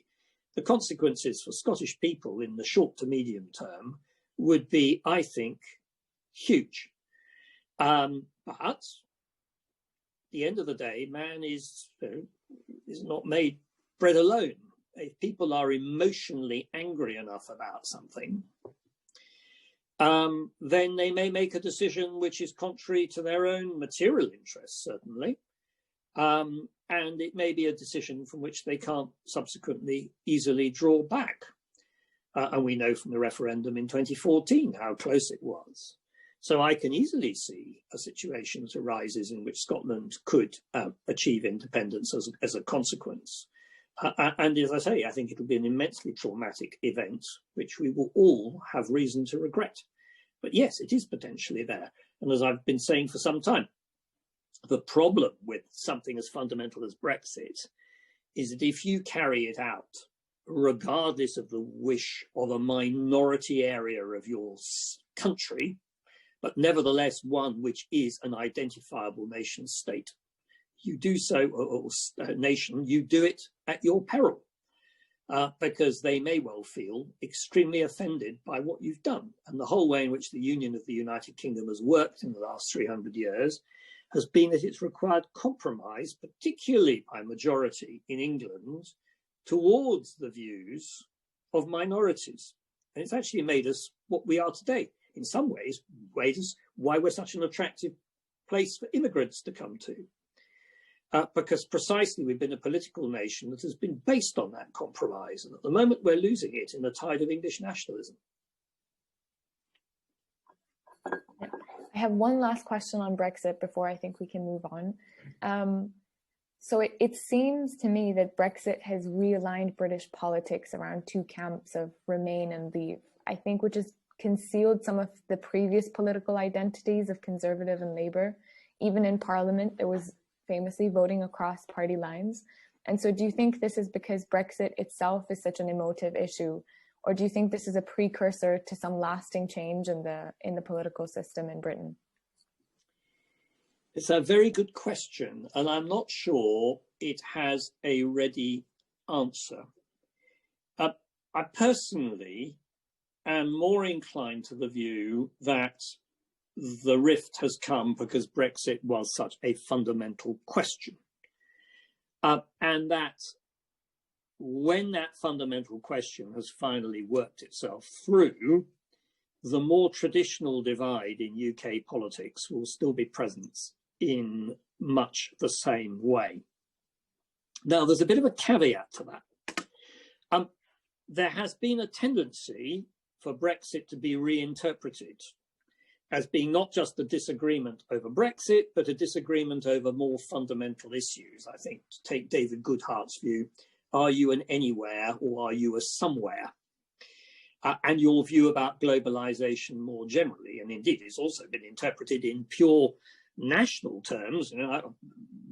The consequences for Scottish people in the short to medium term would be, I think, huge. But at the end of the day, man is not made bread alone. If people are emotionally angry enough about something, then they may make a decision which is contrary to their own material interests, certainly. And it may be a decision from which they can't subsequently easily draw back. And we know from the referendum in 2014 how close it was. So I can easily see a situation that arises in which Scotland could achieve independence as a consequence. And as I say, I think it will be an immensely traumatic event, which we will all have reason to regret. But yes, it is potentially there. And as I've been saying for some time, the problem with something as fundamental as Brexit is that if you carry it out, regardless of the wish of a minority area of your country, but nevertheless one which is an identifiable nation state, you do so, or nation, you do it at your peril. Because they may well feel extremely offended by what you've done. And the whole way in which the Union of the United Kingdom has worked in the last 300 years has been that it's required compromise, particularly by majority in England, towards the views of minorities. And it's actually made us what we are today. In some ways, why we're such an attractive place for immigrants to come to. Because precisely we've been a political nation that has been based on that compromise. And at the moment, we're losing it in the tide of English nationalism. I have one last question on Brexit before I think we can move on. So it seems to me that Brexit has realigned British politics around two camps of remain and leave, I think, which has concealed some of the previous political identities of Conservative and Labour. Even in Parliament, there was famously voting across party lines. And so do you think this is because Brexit itself is such an emotive issue, or do you think this is a precursor to some lasting change in the political system in Britain? It's a very good question, and I'm not sure it has a ready answer. I personally am more inclined to the view that the rift has come because Brexit was such a fundamental question. And that when that fundamental question has finally worked itself through, the more traditional divide in UK politics will still be present in much the same way. Now, there's a bit of a caveat to that. There has been a tendency for Brexit to be reinterpreted as being not just a disagreement over Brexit, but a disagreement over more fundamental issues. I think, to take David Goodhart's view, are you an anywhere or are you a somewhere? And your view about globalization more generally. And indeed, it's also been interpreted in pure national terms. You know,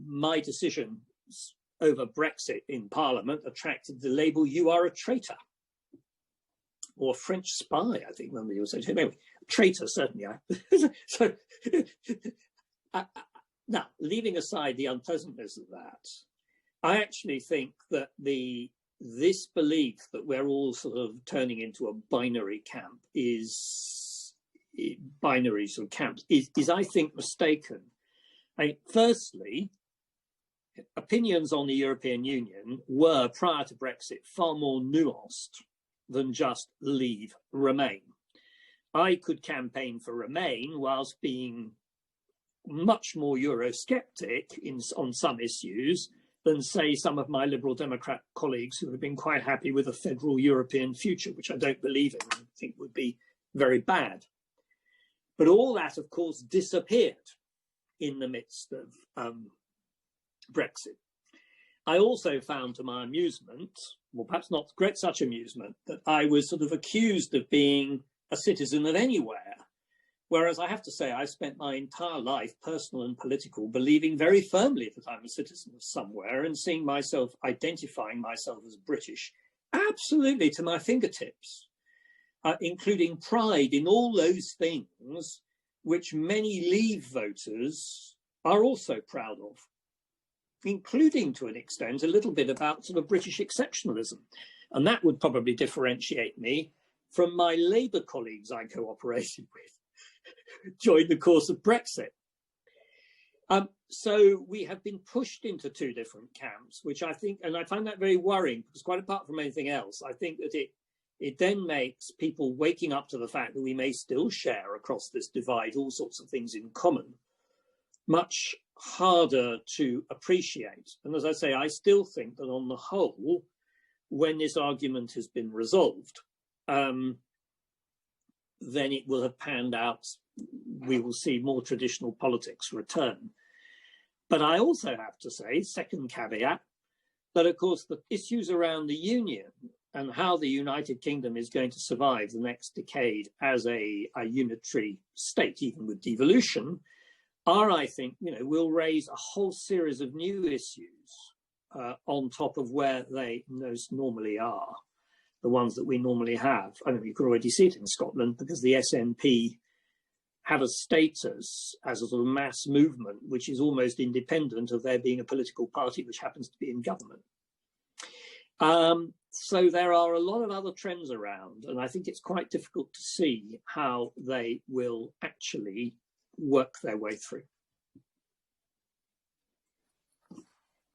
my decision over Brexit in Parliament attracted the label, "You are a traitor," or French spy, I think somebody was saying. Anyway, traitor, certainly. So, now, leaving aside the unpleasantness of that, I actually think that this belief that we're all sort of turning into a binary camp is I think, mistaken. Firstly, opinions on the European Union were, prior to Brexit, far more nuanced than just leave, remain. I could campaign for remain whilst being much more Eurosceptic on some issues than, say, some of my Liberal Democrat colleagues who have been quite happy with a federal European future, which I don't believe in and think would be very bad. But all that, of course, disappeared in the midst of Brexit. I also found, to my amusement, well, perhaps not such amusement, that I was sort of accused of being a citizen of anywhere. Whereas I have to say, I spent my entire life, personal and political, believing very firmly that I'm a citizen of somewhere and seeing myself, identifying myself as British, absolutely to my fingertips. including pride in all those things which many Leave voters are also proud of, including, to an extent, a little bit about sort of British exceptionalism. And that would probably differentiate me from my Labour colleagues I cooperated with during the course of Brexit. So we have been pushed into two different camps, which I think, and I find that very worrying, because quite apart from anything else, I think that it then makes people waking up to the fact that we may still share across this divide all sorts of things in common much harder to appreciate. And as I say, I still think that on the whole, when this argument has been resolved, then it will have panned out. We will see more traditional politics return. But I also have to say, second caveat, that of course the issues around the Union and how the United Kingdom is going to survive the next decade as a unitary state, even with devolution, are, I think, will raise a whole series of new issues on top of where they most normally are, the ones that we normally have. I mean, you can already see it in Scotland because the SNP have a status as a sort of mass movement, which is almost independent of there being a political party which happens to be in government. So there are a lot of other trends around, and I think it's quite difficult to see how they will actually work their way through.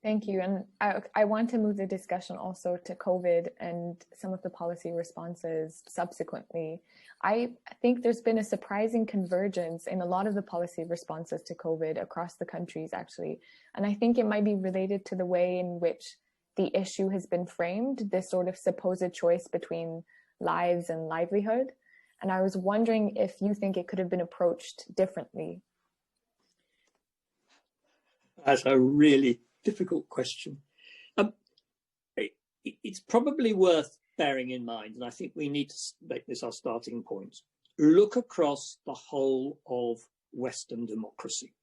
Thank you. And I want to move the discussion also to COVID and some of the policy responses subsequently. I think there's been a surprising convergence in a lot of the policy responses to COVID across the countries, actually. And I think it might be related to the way in which the issue has been framed, this sort of supposed choice between lives and livelihood. And I was wondering if you think it could have been approached differently. That's a really difficult question. It's probably worth bearing in mind, and I think we need to make this our starting point. Look across the whole of Western democracy.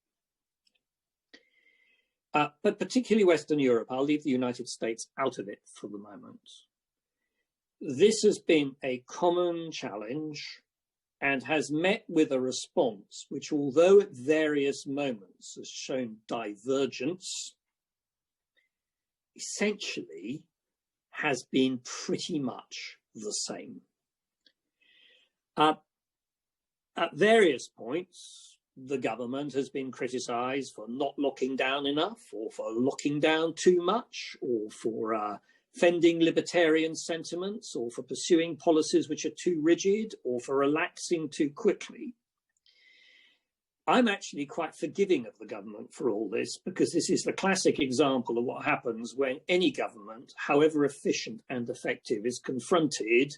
But particularly Western Europe. I'll leave the United States out of it for the moment. This has been a common challenge and has met with a response which, although at various moments has shown divergence, essentially has been pretty much the same. At various points, the government has been criticised for not locking down enough, or for locking down too much, or for fending libertarian sentiments, or for pursuing policies which are too rigid, or for relaxing too quickly. I'm actually quite forgiving of the government for all this, because this is the classic example of what happens when any government, however efficient and effective, is confronted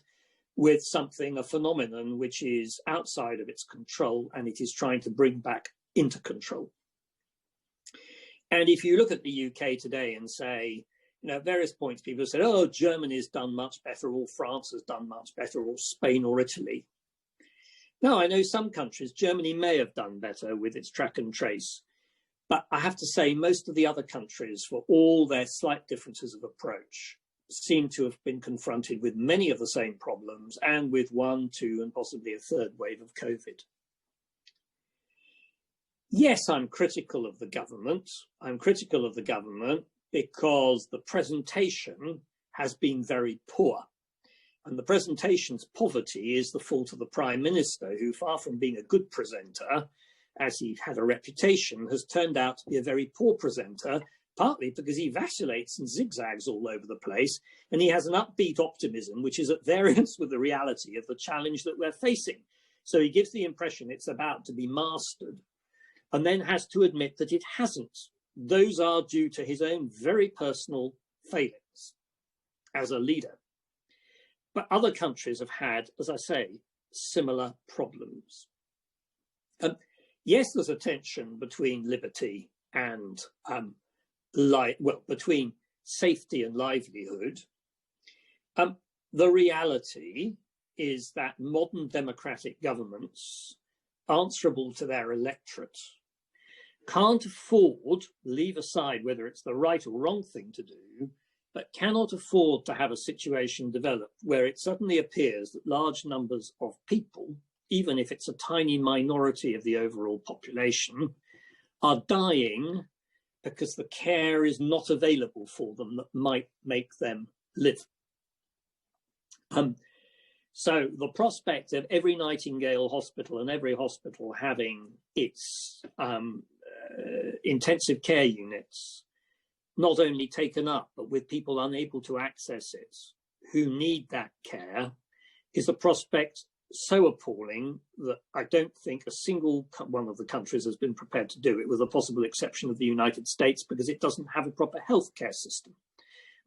with something, a phenomenon which is outside of its control and it is trying to bring back into control. And if you look at the UK today and say, at various points people have said, oh, Germany's done much better, or France has done much better, or Spain or Italy. Now, I know some countries, Germany may have done better with its track and trace, but I have to say most of the other countries, for all their slight differences of approach, seem to have been confronted with many of the same problems and with one, two, and possibly a third wave of COVID. Yes, I'm critical of the government. I'm critical of the government because the presentation has been very poor. And the presentation's poverty is the fault of the Prime Minister, who, far from being a good presenter, as he had a reputation, has turned out to be a very poor presenter, partly because he vacillates and zigzags all over the place, and he has an upbeat optimism which is at variance with the reality of the challenge that we're facing. So he gives the impression it's about to be mastered, and then has to admit that it hasn't. Those are due to his own very personal failings as a leader. But other countries have had, as I say, similar problems. Yes, there's a tension between liberty and between safety and livelihood. The reality is that modern democratic governments, answerable to their electorate, can't afford, leave aside whether it's the right or wrong thing to do, but cannot afford to have a situation develop where it suddenly appears that large numbers of people, even if it's a tiny minority of the overall population, are dying because the care is not available for them that might make them live. So the prospect of every Nightingale hospital and every hospital having its intensive care units not only taken up, but with people unable to access it who need that care, is a prospect so appalling that I don't think a single one of the countries has been prepared to do it, with the possible exception of the United States, because it doesn't have a proper healthcare system.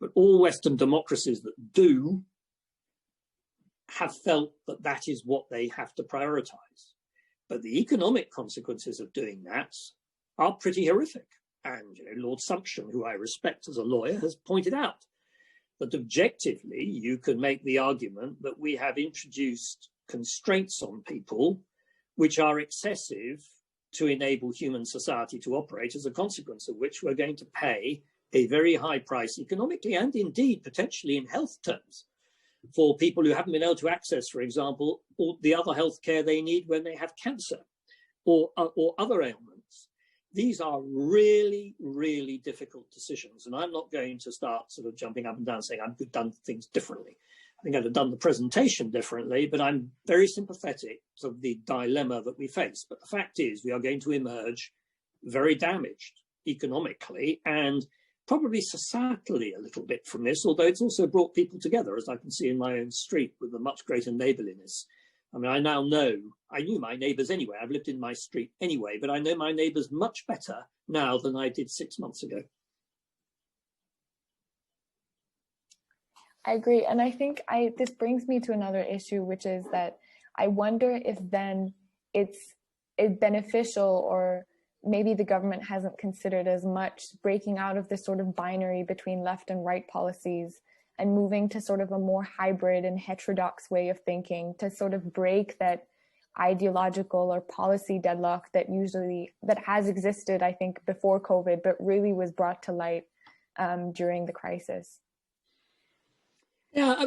But all Western democracies that do have felt that that is what they have to prioritize. But the economic consequences of doing that are pretty horrific. And Lord Sumption, who I respect as a lawyer, has pointed out that objectively you can make the argument that we have introduced constraints on people which are excessive to enable human society to operate, as a consequence of which we're going to pay a very high price economically and indeed potentially in health terms for people who haven't been able to access, for example, all the other health care they need when they have cancer or other ailments. These are really, really difficult decisions. And I'm not going to start sort of jumping up and down saying I've done things differently. I think I'd have done the presentation differently, but I'm very sympathetic to the dilemma that we face. But the fact is we are going to emerge very damaged economically and probably societally a little bit from this, although it's also brought people together, as I can see in my own street, with a much greater neighbourliness. I mean, I now know, I knew my neighbours anyway, I've lived in my street anyway, but I know my neighbours much better now than I did 6 months ago. I agree. And I think this brings me to another issue, which is that I wonder if then it's beneficial, or maybe the government hasn't considered as much breaking out of this sort of binary between left and right policies and moving to sort of a more hybrid and heterodox way of thinking, to sort of break that ideological or policy deadlock that has existed, I think, before COVID, but really was brought to light during the crisis. Yeah,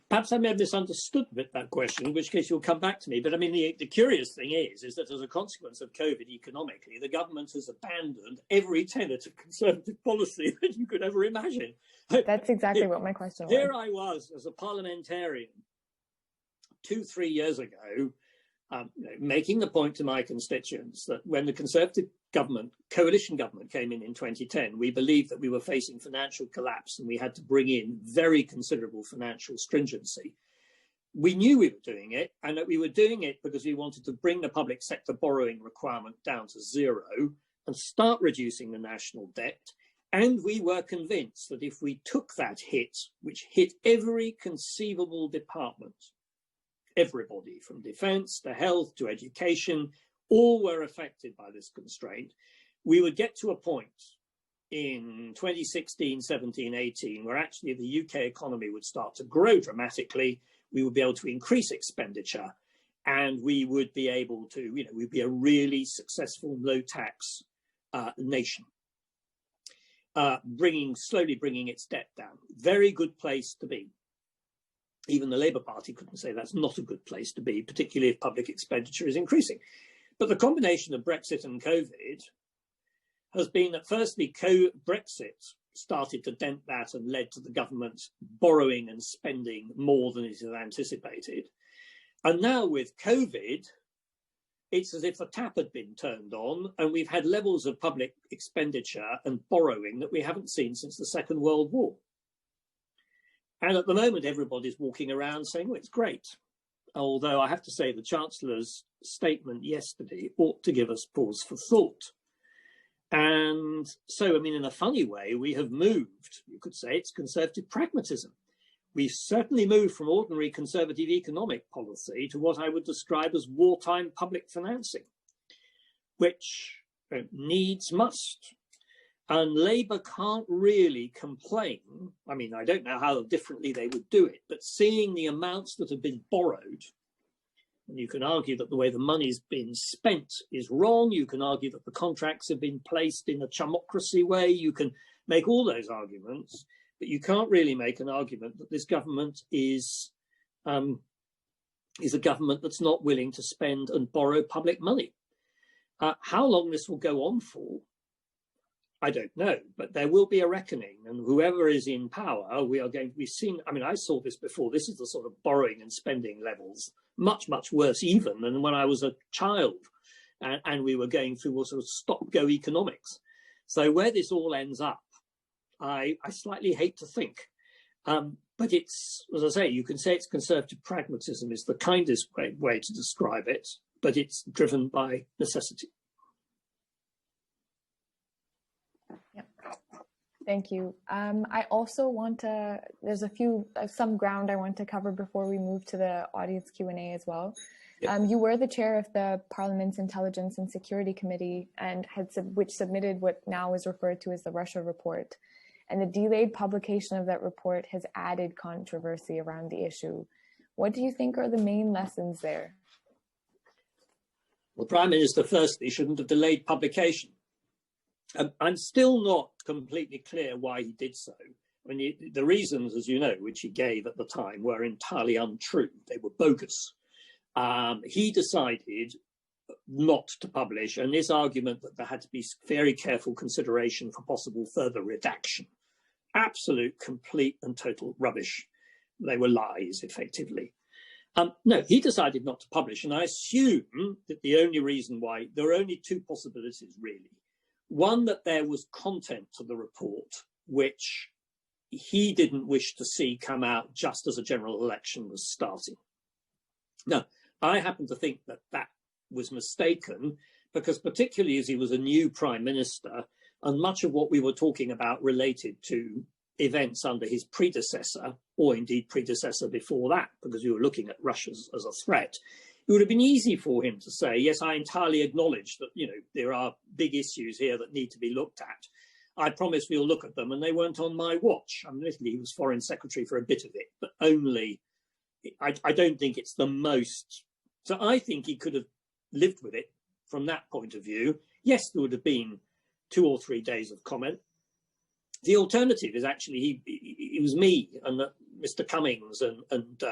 perhaps I may have misunderstood a bit that question, in which case you'll come back to me. But I mean, the curious thing is that as a consequence of COVID economically, the government has abandoned every tenet of Conservative policy that you could ever imagine. That's exactly what my question was. Here I was as a parliamentarian 2-3 years ago, making the point to my constituents that when the Conservative government, coalition government, came in 2010, we believed that we were facing financial collapse and we had to bring in very considerable financial stringency. We knew we were doing it, and that we were doing it because we wanted to bring the public sector borrowing requirement down to zero and start reducing the national debt. And we were convinced that if we took that hit, which hit every conceivable department, everybody from defence to health to education, all were affected by this constraint, we would get to a point in 2016, 17, 18, where actually the UK economy would start to grow dramatically. We would be able to increase expenditure, and we would be able to, we'd be a really successful low tax nation. Slowly bringing its debt down. Very good place to be. Even the Labour Party couldn't say that's not a good place to be, particularly if public expenditure is increasing. But the combination of Brexit and COVID has been that firstly, Brexit started to dent that and led to the government borrowing and spending more than it had anticipated. And now with COVID, it's as if the tap had been turned on and we've had levels of public expenditure and borrowing that we haven't seen since the Second World War. And at the moment, everybody's walking around saying, well, it's great. Although I have to say the Chancellor's statement yesterday ought to give us pause for thought. And so, I mean, in a funny way, we have moved, you could say it's Conservative pragmatism. We've certainly moved from ordinary Conservative economic policy to what I would describe as wartime public financing, which needs must. And Labour can't really complain. I mean, I don't know how differently they would do it, but seeing the amounts that have been borrowed, and you can argue that the way the money's been spent is wrong. You can argue that the contracts have been placed in a chumocracy way. You can make all those arguments. but you can't really make an argument that this government is a government that's not willing to spend and borrow public money. How long this will go on for, I don't know, but there will be a reckoning, and whoever is in power, we are going to be seen. I mean, I saw this before. This is the sort of borrowing and spending levels, much, much worse even than when I was a child, and we were going through all sort of stop-go economics. So where this all ends up, I slightly hate to think. But it's, as I say, you can say it's conservative pragmatism is the kindest way to describe it, but it's driven by necessity. Yep. Thank you. I also want to, there's some ground I want to cover before we move to the audience Q&A as well. Yep. You were the chair of the Parliament's Intelligence and Security Committee, and which submitted what now is referred to as the Russia Report. And the delayed publication of that report has added controversy around the issue. What do you think are the main lessons there? Well, Prime Minister firstly shouldn't have delayed publication. I'm still not completely clear why he did so. I mean, the reasons, as you know, which he gave at the time were entirely untrue. They were bogus. He decided not to publish, and this argument that there had to be very careful consideration for possible further redaction. Absolute, complete and total rubbish. They were lies, effectively. No, he decided not to publish, and I assume that the only reason why, there are only two possibilities, really. One, that there was content to the report which he didn't wish to see come out just as a general election was starting. Now, I happen to think that that was mistaken, because particularly as he was a new Prime Minister, and much of what we were talking about related to events under his predecessor, or indeed predecessor before that, because we were looking at Russia as a threat, it would have been easy for him to say, yes, I entirely acknowledge that, you know, there are big issues here that need to be looked at. I promise we'll look at them, and they weren't on my watch. I mean, admittedly, he was Foreign Secretary for a bit of it, but only, I don't think it's the most. So I think he could have lived with it from that point of view. Yes, there would have been 2 or 3 days of comment. The alternative is actually it was me and Mr. Cummings and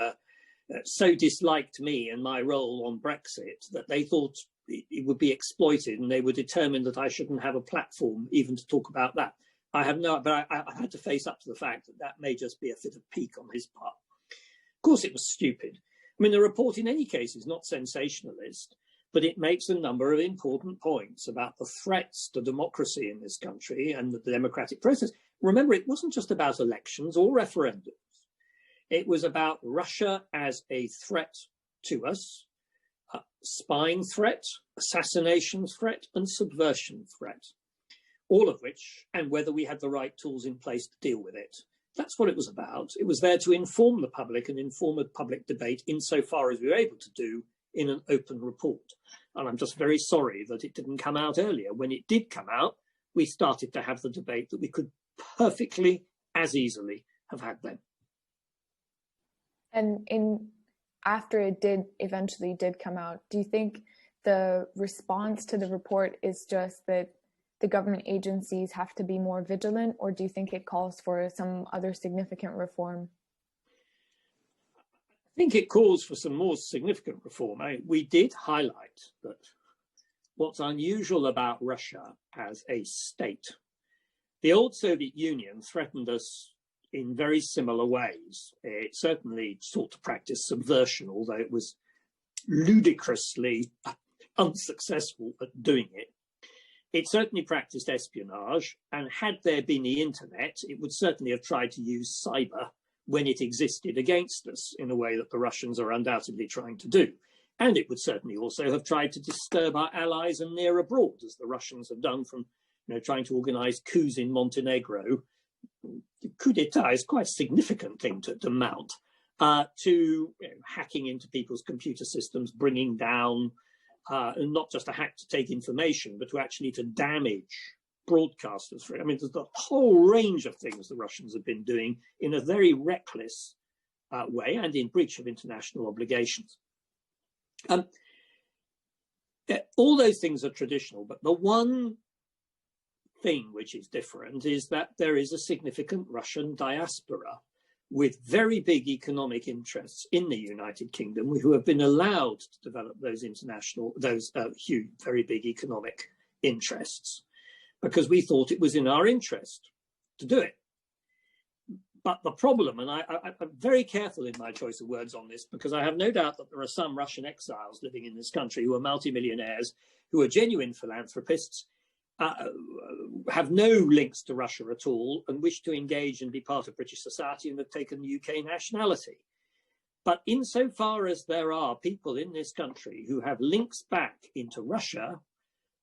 so disliked me and my role on Brexit that they thought it would be exploited, and they were determined that I shouldn't have a platform even to talk about that. I had to face up to the fact that that may just be a fit of pique on his part. Of course, it was stupid. I mean, the report in any case is not sensationalist, but it makes a number of important points about the threats to democracy in this country and the democratic process. Remember, it wasn't just about elections or referendums. It was about Russia as a threat to us, a spying threat, assassination threat, and subversion threat, all of which, and whether we had the right tools in place to deal with it. That's what it was about. It was there to inform the public and inform a public debate insofar as we were able to do in an open report. And I'm just very sorry that it didn't come out earlier. When it did come out, we started to have the debate that we could perfectly as easily have had then. And after it eventually did come out, do you think the response to the report is just that the government agencies have to be more vigilant, or do you think it calls for some other significant reform? I think it calls for some more significant reform. We did highlight that what's unusual about Russia as a state. The old Soviet Union threatened us in very similar ways. It certainly sought to practice subversion, although it was ludicrously unsuccessful at doing it. It certainly practiced espionage, and had there been the internet, it would certainly have tried to use cyber when it existed against us in a way that the Russians are undoubtedly trying to do. And it would certainly also have tried to disturb our allies and near abroad, as the Russians have done from trying to organize coups in Montenegro. The coup d'etat is quite a significant thing to mount, to hacking into people's computer systems, bringing down, and not just a hack to take information, but to actually to damage broadcasters. I mean, there's a whole range of things the Russians have been doing in a very reckless way and in breach of international obligations. All those things are traditional, but the one thing which is different is that there is a significant Russian diaspora with very big economic interests in the United Kingdom, who have been allowed to develop those huge, very big economic interests, because we thought it was in our interest to do it. But the problem, and I'm very careful in my choice of words on this, because I have no doubt that there are some Russian exiles living in this country who are multimillionaires, who are genuine philanthropists, have no links to Russia at all, and wish to engage and be part of British society and have taken UK nationality. But insofar as there are people in this country who have links back into Russia,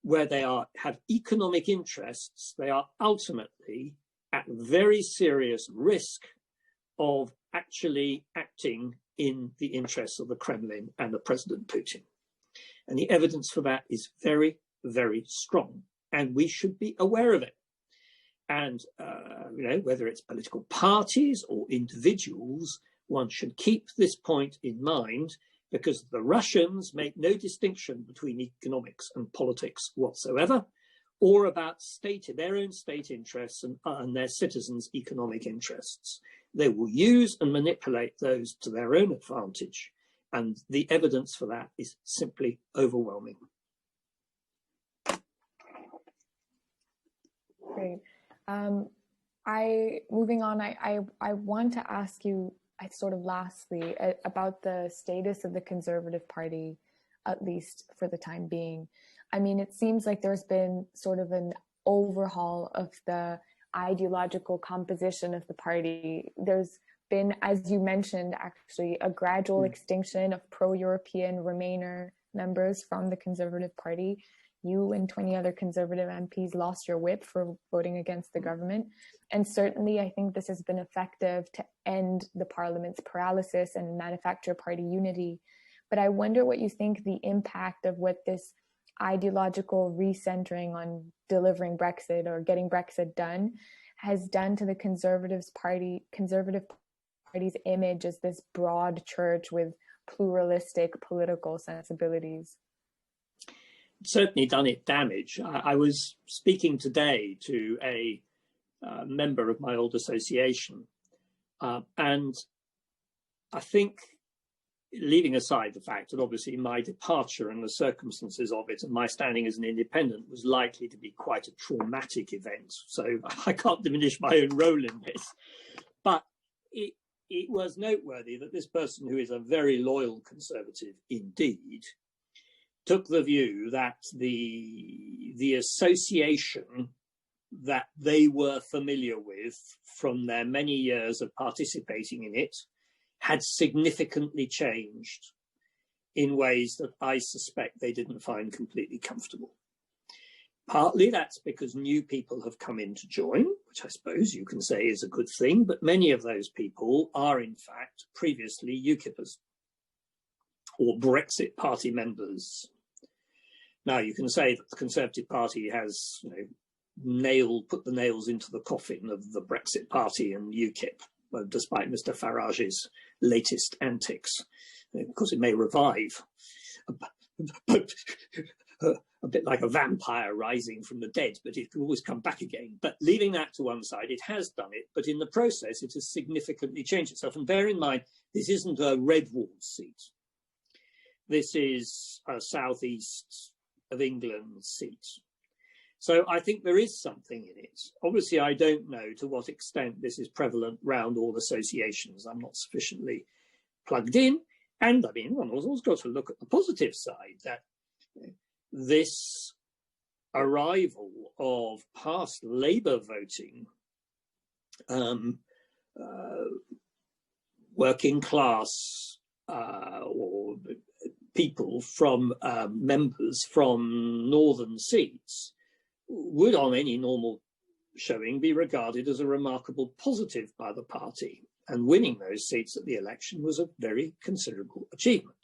where they have economic interests, they are ultimately at very serious risk of actually acting in the interests of the Kremlin and of President Putin. And the evidence for that is very, very strong. And we should be aware of it. And, whether it's political parties or individuals, one should keep this point in mind, because the Russians make no distinction between economics and politics whatsoever, or about their own state interests and their citizens' economic interests. They will use and manipulate those to their own advantage. And the evidence for that is simply overwhelming. Great. Moving on, I want to ask you, lastly, about the status of the Conservative Party, at least for the time being. I mean, it seems like there's been sort of an overhaul of the ideological composition of the party. There's been, as you mentioned, actually a gradual extinction of pro-European Remainer members from the Conservative Party. You and 20 other Conservative MPs lost your whip for voting against the government. And certainly, I think this has been effective to end the Parliament's paralysis and manufacture party unity. But I wonder what you think the impact of what this ideological recentering on delivering Brexit or getting Brexit done has done to the Conservative Party's image as this broad church with pluralistic political sensibilities. Certainly done it damage. I was speaking today to a member of my old association, and I think, leaving aside the fact that obviously my departure and the circumstances of it and my standing as an independent was likely to be quite a traumatic event, so I can't diminish my own role in this, but it was noteworthy that this person, who is a very loyal Conservative indeed, took the view that the association that they were familiar with from their many years of participating in it had significantly changed in ways that I suspect they didn't find completely comfortable. Partly that's because new people have come in to join, which I suppose you can say is a good thing, but many of those people are in fact previously UKIPers or Brexit Party members. Now, you can say that the Conservative Party has put the nails into the coffin of the Brexit Party and UKIP, despite Mr. Farage's latest antics. Of course, it may revive, but a bit like a vampire rising from the dead, but it can always come back again. But leaving that to one side, it has done it, but in the process, it has significantly changed itself. And bear in mind, this isn't a red wall seat. This is a southeast of England seat. So I think there is something in it. Obviously, I don't know to what extent this is prevalent round all associations. I'm not sufficiently plugged in. And I mean, one has always got to look at the positive side, that this arrival of past Labour voting, working class or people from members from northern seats would, on any normal showing, be regarded as a remarkable positive by the party, and winning those seats at the election was a very considerable achievement.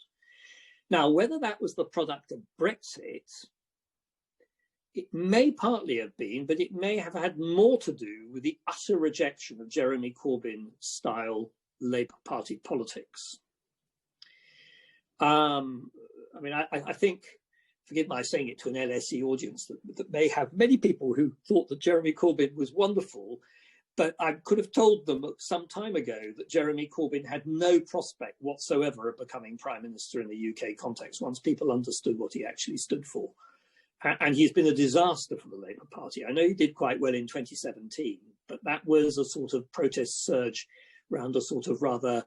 Now, whether that was the product of Brexit, it may partly have been, but it may have had more to do with the utter rejection of Jeremy Corbyn-style Labour Party politics. I mean, I think forgive my saying it to an LSE audience, that may have many people who thought that Jeremy Corbyn was wonderful, but I could have told them some time ago that Jeremy Corbyn had no prospect whatsoever of becoming Prime Minister in the UK context once people understood what he actually stood for. And he's been a disaster for the Labour Party. I know he did quite well in 2017, but that was a sort of protest surge around a sort of rather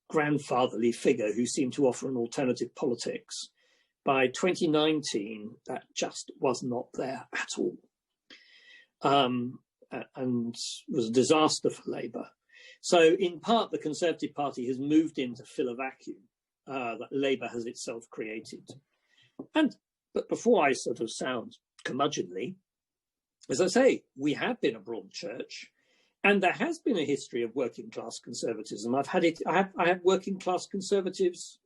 grandfatherly figure who seemed to offer an alternative politics. By 2019, that just was not there at all. And was a disaster for Labour. So in part, the Conservative Party has moved in to fill a vacuum that Labour has itself created. But before I sort of sound curmudgeonly, as I say, we have been a broad church, and there has been a history of working class conservatism. I have working class conservatives,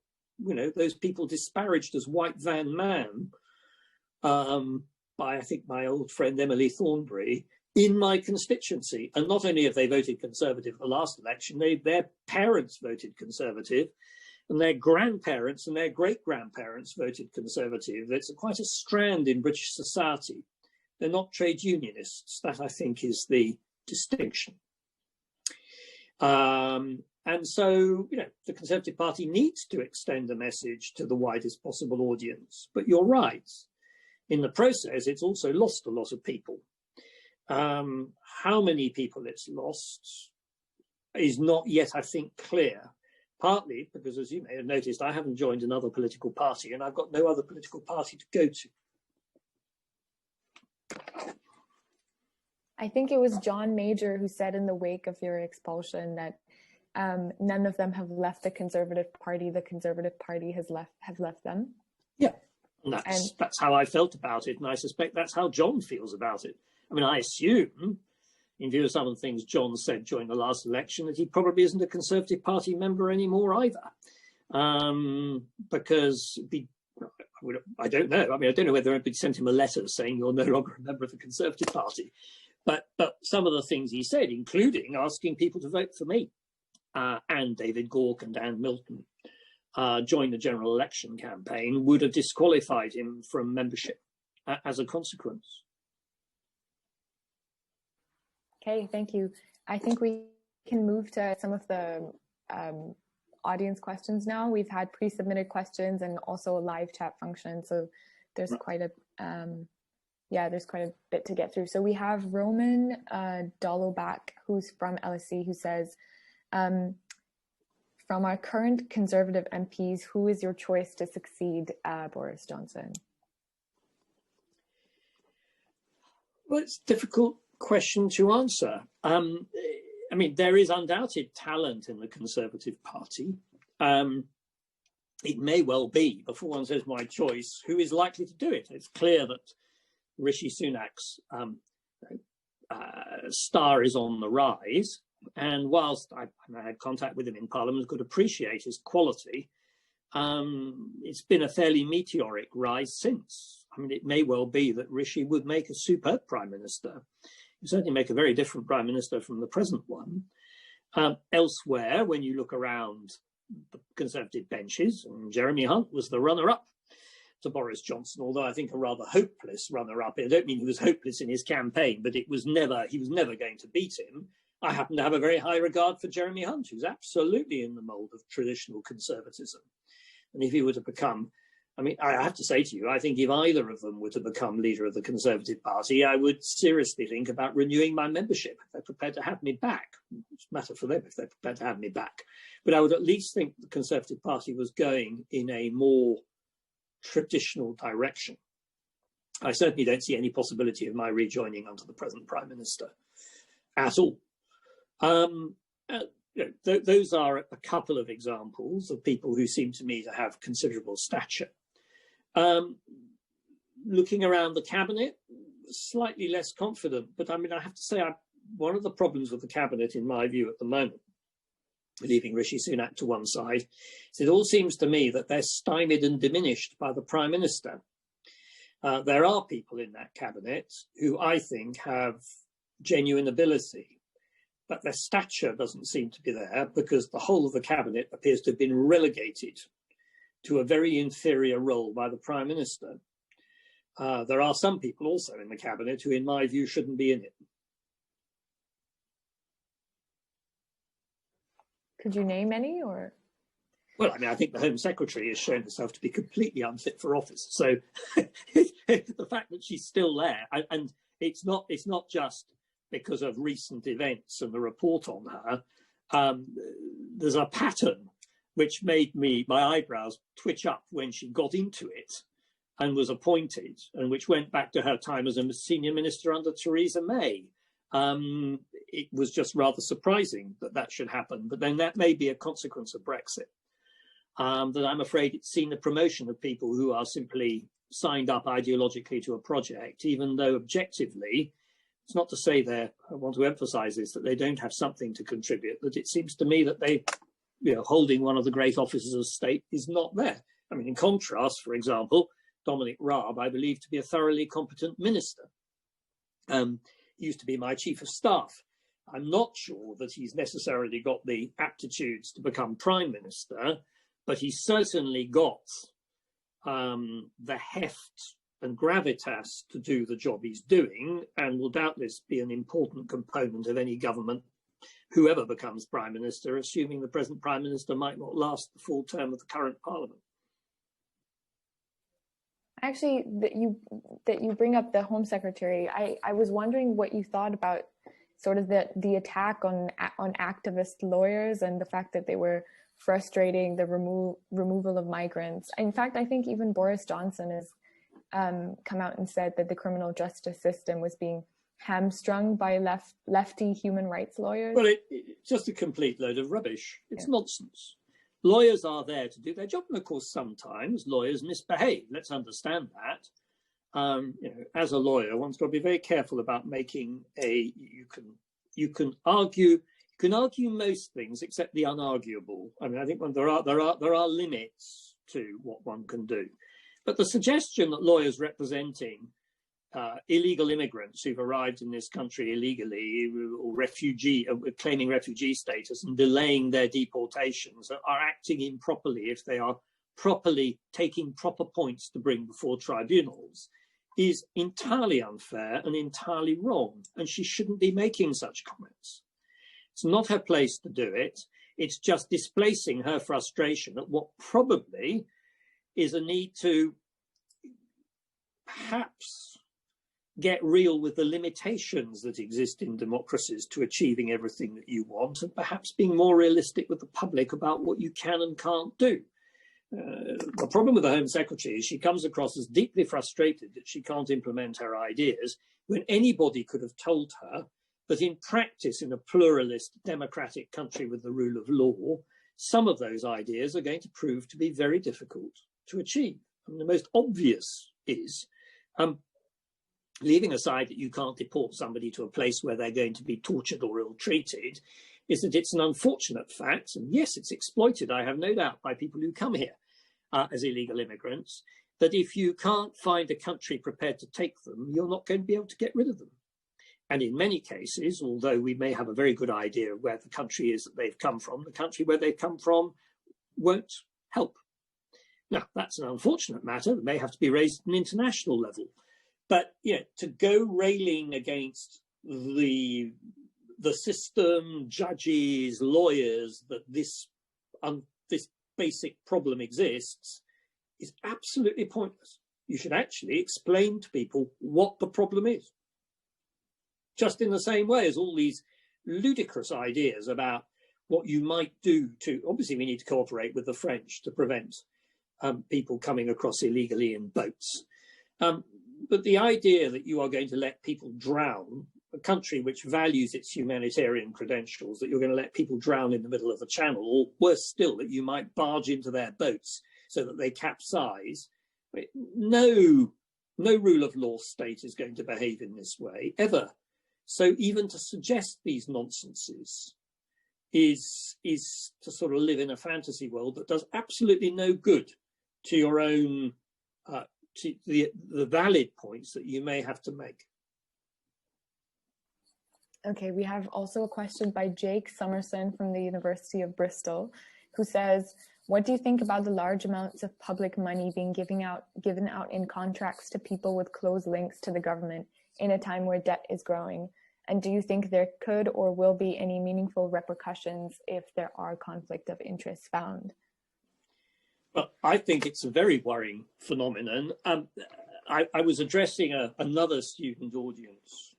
you know, those people disparaged as white van man by, I think, my old friend Emily Thornberry, in my constituency. And not only have they voted Conservative at the last election, their parents voted Conservative, and their grandparents and their great-grandparents voted Conservative. It's quite a strand in British society. They're not trade unionists. That, I think, is the distinction. And so, you know, the Conservative Party needs to extend a message to the widest possible audience. But you're right. In the process, it's also lost a lot of people. How many people it's lost is not yet, I think, clear, partly because, as you may have noticed, I haven't joined another political party and I've got no other political party to go to. I think it was John Major who said in the wake of your expulsion that none of them have left the Conservative Party. The Conservative Party has left them. Yeah, and that's how I felt about it, and I suspect that's how John feels about it. I mean, I assume, in view of some of the things John said during the last election, that he probably isn't a Conservative Party member anymore either. Because I don't know. I mean, I don't know whether anybody sent him a letter saying you're no longer a member of the Conservative Party. But some of the things he said, including asking people to vote for me and David Gauke and Dan Milton during the general election campaign, would have disqualified him from membership as a consequence. Okay, thank you. I think we can move to some of the audience questions now. We've had pre-submitted questions and also a live chat function, so there's quite a bit to get through. So we have Roman Dolobak, who's from LSE, who says, from our current Conservative MPs, who is your choice to succeed Boris Johnson? Well, it's a difficult question to answer. I mean, there is undoubted talent in the Conservative Party. It may well be, before one says my choice, who is likely to do it. It's clear that Rishi Sunak's star is on the rise. And whilst I had contact with him in Parliament, could appreciate his quality, it's been a fairly meteoric rise since. I mean, it may well be that Rishi would make a superb Prime Minister. He'd certainly make a very different Prime Minister from the present one. Elsewhere, when you look around the Conservative benches, and Jeremy Hunt was the runner-up to Boris Johnson, although I think a rather hopeless runner-up. I don't mean he was hopeless in his campaign, but he was never going to beat him. I happen to have a very high regard for Jeremy Hunt, who's absolutely in the mould of traditional conservatism. And if he were to become, I mean, I have to say to you, I think if either of them were to become leader of the Conservative Party, I would seriously think about renewing my membership if they're prepared to have me back. It's a matter for them if they're prepared to have me back. But I would at least think the Conservative Party was going in a more traditional direction. I certainly don't see any possibility of my rejoining under the present Prime Minister at all. Those are a couple of examples of people who seem to me to have considerable stature. Looking around the cabinet, slightly less confident, but I mean, I have to say, one of the problems with the cabinet, in my view, at the moment, leaving Rishi Sunak to one side, is it all seems to me that they're stymied and diminished by the Prime Minister. There are people in that cabinet who I think have genuine ability, but their stature doesn't seem to be there because the whole of the cabinet appears to have been relegated to a very inferior role by the Prime Minister. There are some people also in the cabinet who, in my view, shouldn't be in it. Could you name any, or? Well, I mean, I think the Home Secretary has shown herself to be completely unfit for office. So the fact that she's still there, and it's not just because of recent events and the report on her. There's a pattern which made my eyebrows twitch up when she got into it and was appointed, and which went back to her time as a senior minister under Theresa May. It was just rather surprising that that should happen, but then that may be a consequence of Brexit. That I'm afraid it's seen the promotion of people who are simply signed up ideologically to a project, even though objectively, it's not to say I want to emphasize this, that they don't have something to contribute, but it seems to me that they, holding one of the great offices of state is not there. I mean, in contrast, for example, Dominic Grieve, I believe to be a thoroughly competent minister. He used to be my chief of staff. I'm not sure that he's necessarily got the aptitudes to become prime minister, but he's certainly got the heft and gravitas to do the job he's doing, and will doubtless be an important component of any government, whoever becomes prime minister, assuming the present prime minister might not last the full term of the current parliament. Actually, that you bring up the Home Secretary, I was wondering what you thought about sort of the attack on activist lawyers and the fact that they were frustrating the removal of migrants. In fact, I think even Boris Johnson has come out and said that the criminal justice system was being hamstrung by lefty human rights lawyers. Well, it's just a complete load of rubbish. It's nonsense. Lawyers are there to do their job, and of course, sometimes lawyers misbehave. Let's understand that. As a lawyer, one's got to be very careful about making you can argue most things except the unarguable. I mean, I think there are limits to what one can do. But the suggestion that lawyers representing illegal immigrants who've arrived in this country illegally, or claiming refugee status and delaying their deportations, are acting improperly if they are properly taking proper points to bring before tribunals, is entirely unfair and entirely wrong. And she shouldn't be making such comments. It's not her place to do it. It's just displacing her frustration at what probably is a need to perhaps get real with the limitations that exist in democracies to achieving everything that you want, and perhaps being more realistic with the public about what you can and can't do. The problem with the Home Secretary is she comes across as deeply frustrated that she can't implement her ideas, when anybody could have told her that in practice, in a pluralist democratic country with the rule of law, some of those ideas are going to prove to be very difficult to achieve. And the most obvious is, leaving aside that you can't deport somebody to a place where they're going to be tortured or ill-treated, is that it's an unfortunate fact, and yes, it's exploited, I have no doubt, by people who come here as illegal immigrants, that if you can't find a country prepared to take them, you're not going to be able to get rid of them. And in many cases, although we may have a very good idea of where the country is that they've come from, the country where they've come from won't help. Now, that's an unfortunate matter that may have to be raised at an international level. But to go railing against the system, judges, lawyers, that this basic problem exists is absolutely pointless. You should actually explain to people what the problem is. Just in the same way as all these ludicrous ideas about what you might do to, obviously we need to cooperate with the French to prevent people coming across illegally in boats. But the idea that you are going to let people drown, a country which values its humanitarian credentials, that you're going to let people drown in the middle of the channel, or worse still, that you might barge into their boats so that they capsize. No rule of law state is going to behave in this way, ever. So even to suggest these nonsenses is to sort of live in a fantasy world that does absolutely no good to your own, to the valid points that you may have to make. Okay, we have also a question by Jake Summerson from the University of Bristol, who says, what do you think about the large amounts of public money being given out in contracts to people with close links to the government in a time where debt is growing? And do you think there could or will be any meaningful repercussions if there are conflict of interest found? Well, I think it's a very worrying phenomenon. I was addressing another student audience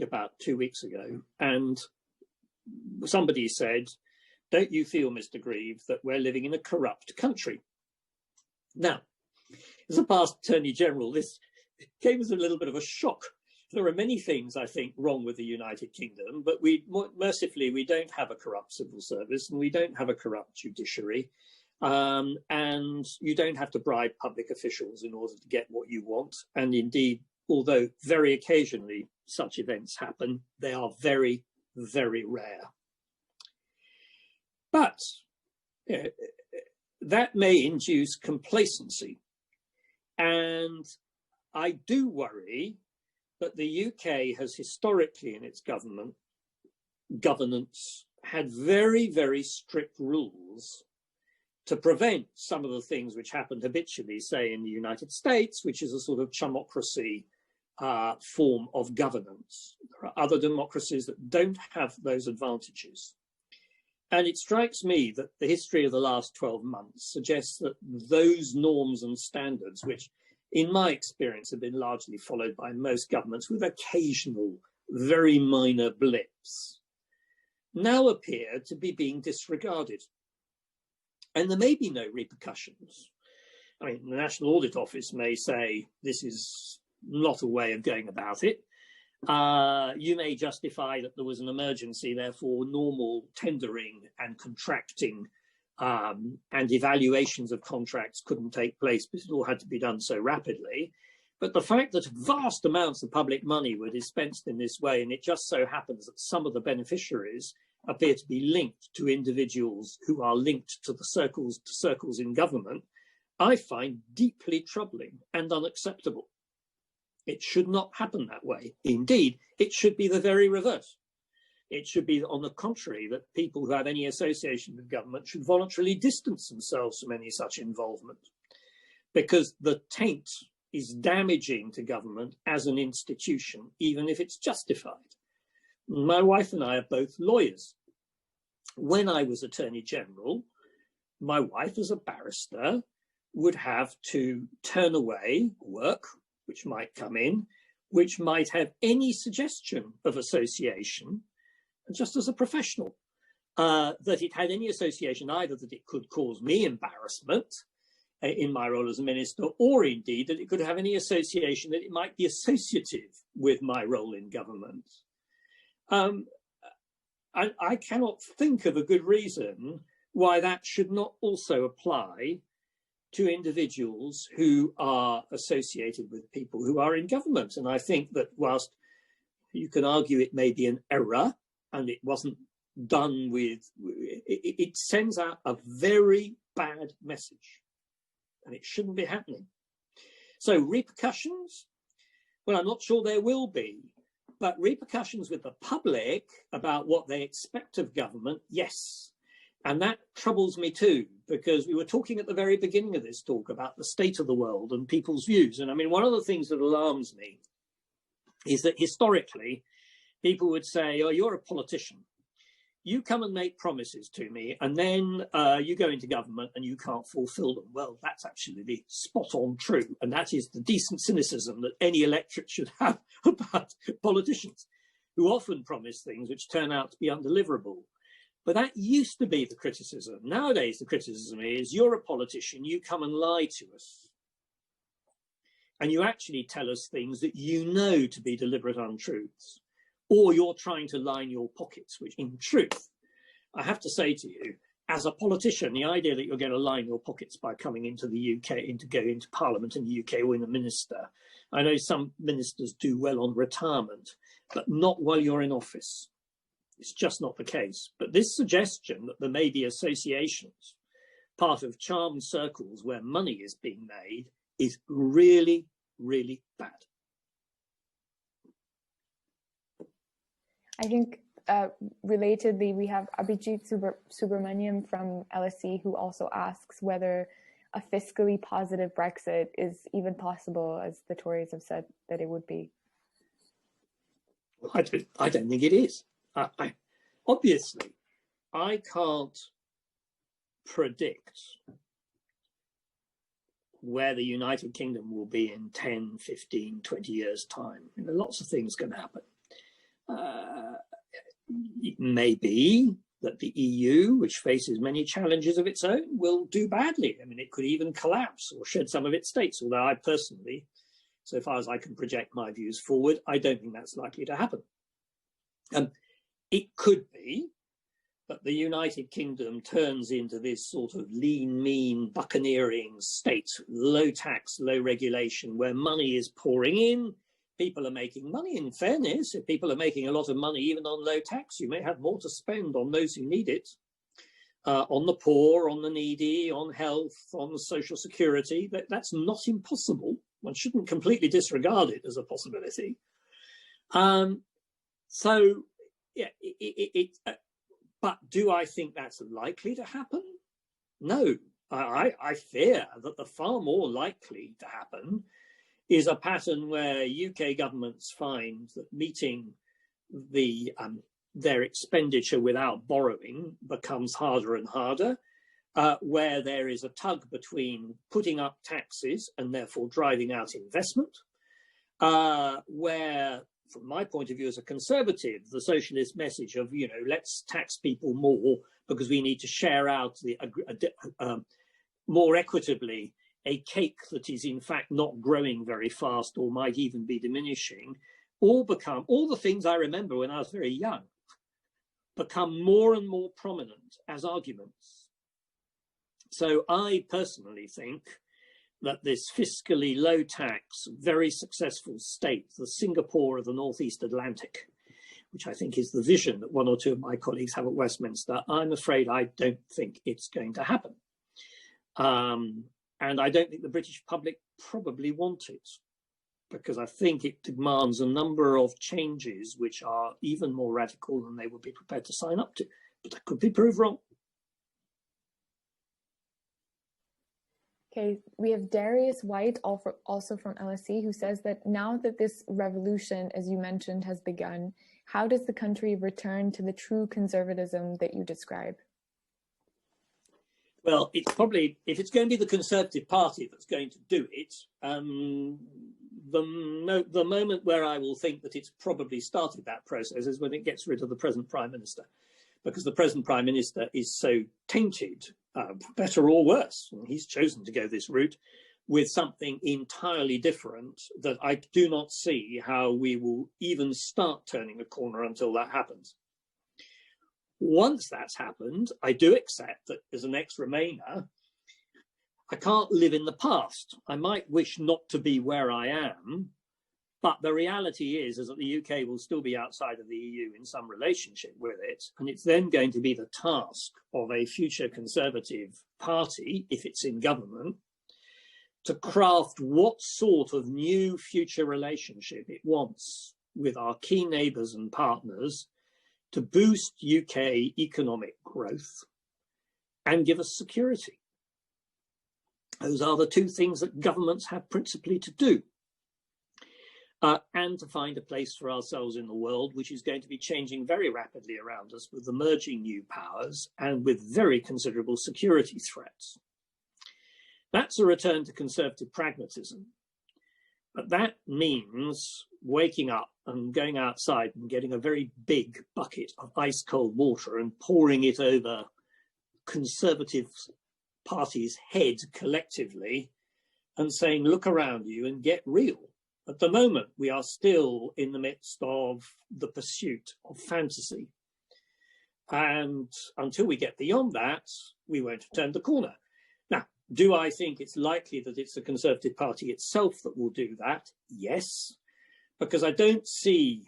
about 2 weeks ago, and somebody said, don't you feel, Mr. Grieve, that we're living in a corrupt country? Now, as a past Attorney General, this came as a little bit of a shock. There are many things, I think, wrong with the United Kingdom, but mercifully, we don't have a corrupt civil service and we don't have a corrupt judiciary. And you don't have to bribe public officials in order to get what you want. And indeed, although very occasionally such events happen, they are very, very rare. But that may induce complacency. And I do worry that the UK has historically in its governance had very, very strict rules to prevent some of the things which happened habitually, say in the United States, which is a sort of chumocracy form of governance. There are other democracies that don't have those advantages. And it strikes me that the history of the last 12 months suggests that those norms and standards, which in my experience have been largely followed by most governments with occasional, very minor blips, now appear to be being disregarded. And there may be no repercussions. I mean, the National Audit Office may say this is not a way of going about it. You may justify that there was an emergency, therefore normal tendering and contracting and evaluations of contracts couldn't take place because it all had to be done so rapidly. But the fact that vast amounts of public money were dispensed in this way, and it just so happens that some of the beneficiaries appear to be linked to individuals who are linked to the circles in government, I find deeply troubling and unacceptable. It should not happen that way. Indeed, it should be the very reverse. It should be on the contrary, that people who have any association with government should voluntarily distance themselves from any such involvement, because the taint is damaging to government as an institution, even if it's justified. My wife and I are both lawyers. When I was Attorney General, my wife, as a barrister, would have to turn away work, which might come in, which might have any suggestion of association, just as a professional, that it had any association either that it could cause me embarrassment in my role as a minister, or indeed that it could have any association that it might be associative with my role in government. I cannot think of a good reason why that should not also apply to individuals who are associated with people who are in government. And I think that whilst you can argue it may be an error and it wasn't done with, it sends out a very bad message, and it shouldn't be happening. So repercussions, well, I'm not sure there will be, but repercussions with the public about what they expect of government, yes. And that troubles me too, because we were talking at the very beginning of this talk about the state of the world and people's views. And I mean, one of the things that alarms me is that historically, people would say, oh, you're a politician. You come and make promises to me, and then you go into government and you can't fulfill them. Well, that's actually spot on true. And that is the decent cynicism that any electorate should have about politicians, who often promise things which turn out to be undeliverable. But that used to be the criticism. Nowadays, the criticism is, you're a politician, you come and lie to us. And you actually tell us things that you know to be deliberate untruths. Or you're trying to line your pockets, which in truth, I have to say to you, as a politician, the idea that you're going to line your pockets by coming into the UK, go into Parliament in the UK or in a minister. I know some ministers do well on retirement, but not while you're in office. It's just not the case. But this suggestion that there may be associations, part of charmed circles where money is being made, is really, really bad. I think relatedly, we have Abhijit Subramaniam from LSE who also asks whether a fiscally positive Brexit is even possible, as the Tories have said that it would be. I don't think it is. Obviously, I can't predict where the United Kingdom will be in 10, 15, 20 years' time. Lots of things can happen. It may be that the EU, which faces many challenges of its own, will do badly. I mean, it could even collapse or shed some of its states, although I personally, so far as I can project my views forward, I don't think that's likely to happen. It could be that the United Kingdom turns into this sort of lean, mean, buccaneering state, low tax, low regulation, where money is pouring in, people are making money. In fairness, if people are making a lot of money, even on low tax, you may have more to spend on those who need it, on the poor, on the needy, on health, on social security. That's not impossible. One shouldn't completely disregard it as a possibility. So, yeah, but do I think that's likely to happen? No, I fear that the far more likely to happen is a pattern where UK governments find that meeting their expenditure without borrowing becomes harder and harder, where there is a tug between putting up taxes and therefore driving out investment, where, from my point of view as a Conservative, the socialist message of, let's tax people more because we need to share out more equitably a cake that is in fact not growing very fast or might even be diminishing, all the things I remember when I was very young, become more and more prominent as arguments. So I personally think that this fiscally low tax, very successful state, the Singapore of the Northeast Atlantic, which I think is the vision that one or two of my colleagues have at Westminster, I'm afraid I don't think it's going to happen. And I don't think the British public probably want it, because I think it demands a number of changes which are even more radical than they would be prepared to sign up to. But I could be proved wrong. Okay, we have Darius White, also from LSE, who says that now that this revolution, as you mentioned, has begun, how does the country return to the true conservatism that you describe? Well, it's probably, if it's going to be the Conservative Party that's going to do it, the moment where I will think that it's probably started that process is when it gets rid of the present Prime Minister, because the present Prime Minister is so tainted, better or worse, and he's chosen to go this route, with something entirely different that I do not see how we will even start turning a corner until that happens. Once that's happened, I do accept that as an ex-Remainer, I can't live in the past. I might wish not to be where I am, but the reality is that the UK will still be outside of the EU in some relationship with it. And it's then going to be the task of a future Conservative party, if it's in government, to craft what sort of new future relationship it wants with our key neighbours and partners to boost UK economic growth and give us security. Those are the two things that governments have principally to do. And to find a place for ourselves in the world, which is going to be changing very rapidly around us with emerging new powers and with very considerable security threats. That's a return to Conservative pragmatism. But that means waking up and going outside and getting a very big bucket of ice cold water and pouring it over Conservative Party's head collectively and saying, look around you and get real. At the moment, we are still in the midst of the pursuit of fantasy. And until we get beyond that, we won't have turned the corner. Now, do I think it's likely that it's the Conservative Party itself that will do that? Yes, because I don't see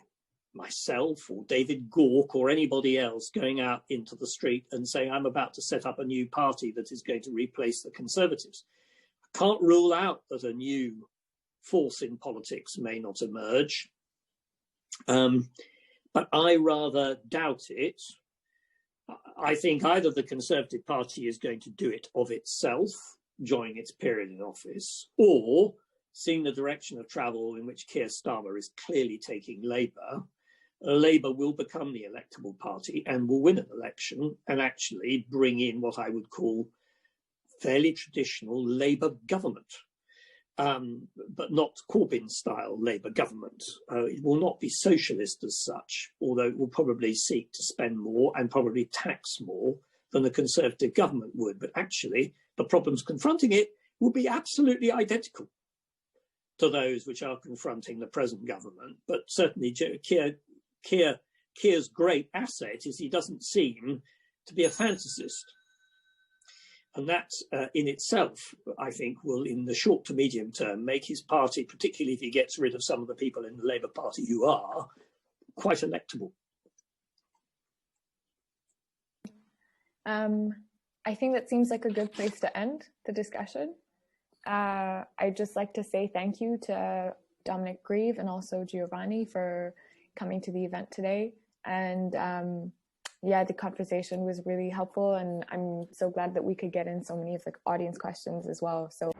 myself or David Gauke or anybody else going out into the street and saying, I'm about to set up a new party that is going to replace the Conservatives. I can't rule out that a new force in politics may not emerge. but I rather doubt it. I think either the Conservative Party is going to do it of itself during its period in office, or, seeing the direction of travel in which Keir Starmer is clearly taking Labour, Labour will become the electable party and will win an election and actually bring in what I would call fairly traditional Labour government, but not Corbyn-style Labour government. It will not be socialist as such, although it will probably seek to spend more and probably tax more than the Conservative government would. But actually, the problems confronting it will be absolutely identical to those which are confronting the present government. But certainly Keir's great asset is he doesn't seem to be a fantasist. And that in itself, I think, will, in the short to medium term, make his party, particularly if he gets rid of some of the people in the Labour Party who are, quite electable. I think that seems like a good place to end the discussion. I'd just like to say thank you to Dominic Grieve and also Giovanni for coming to the event today. And yeah, the conversation was really helpful, and I'm so glad that we could get in so many of the audience questions as well. So.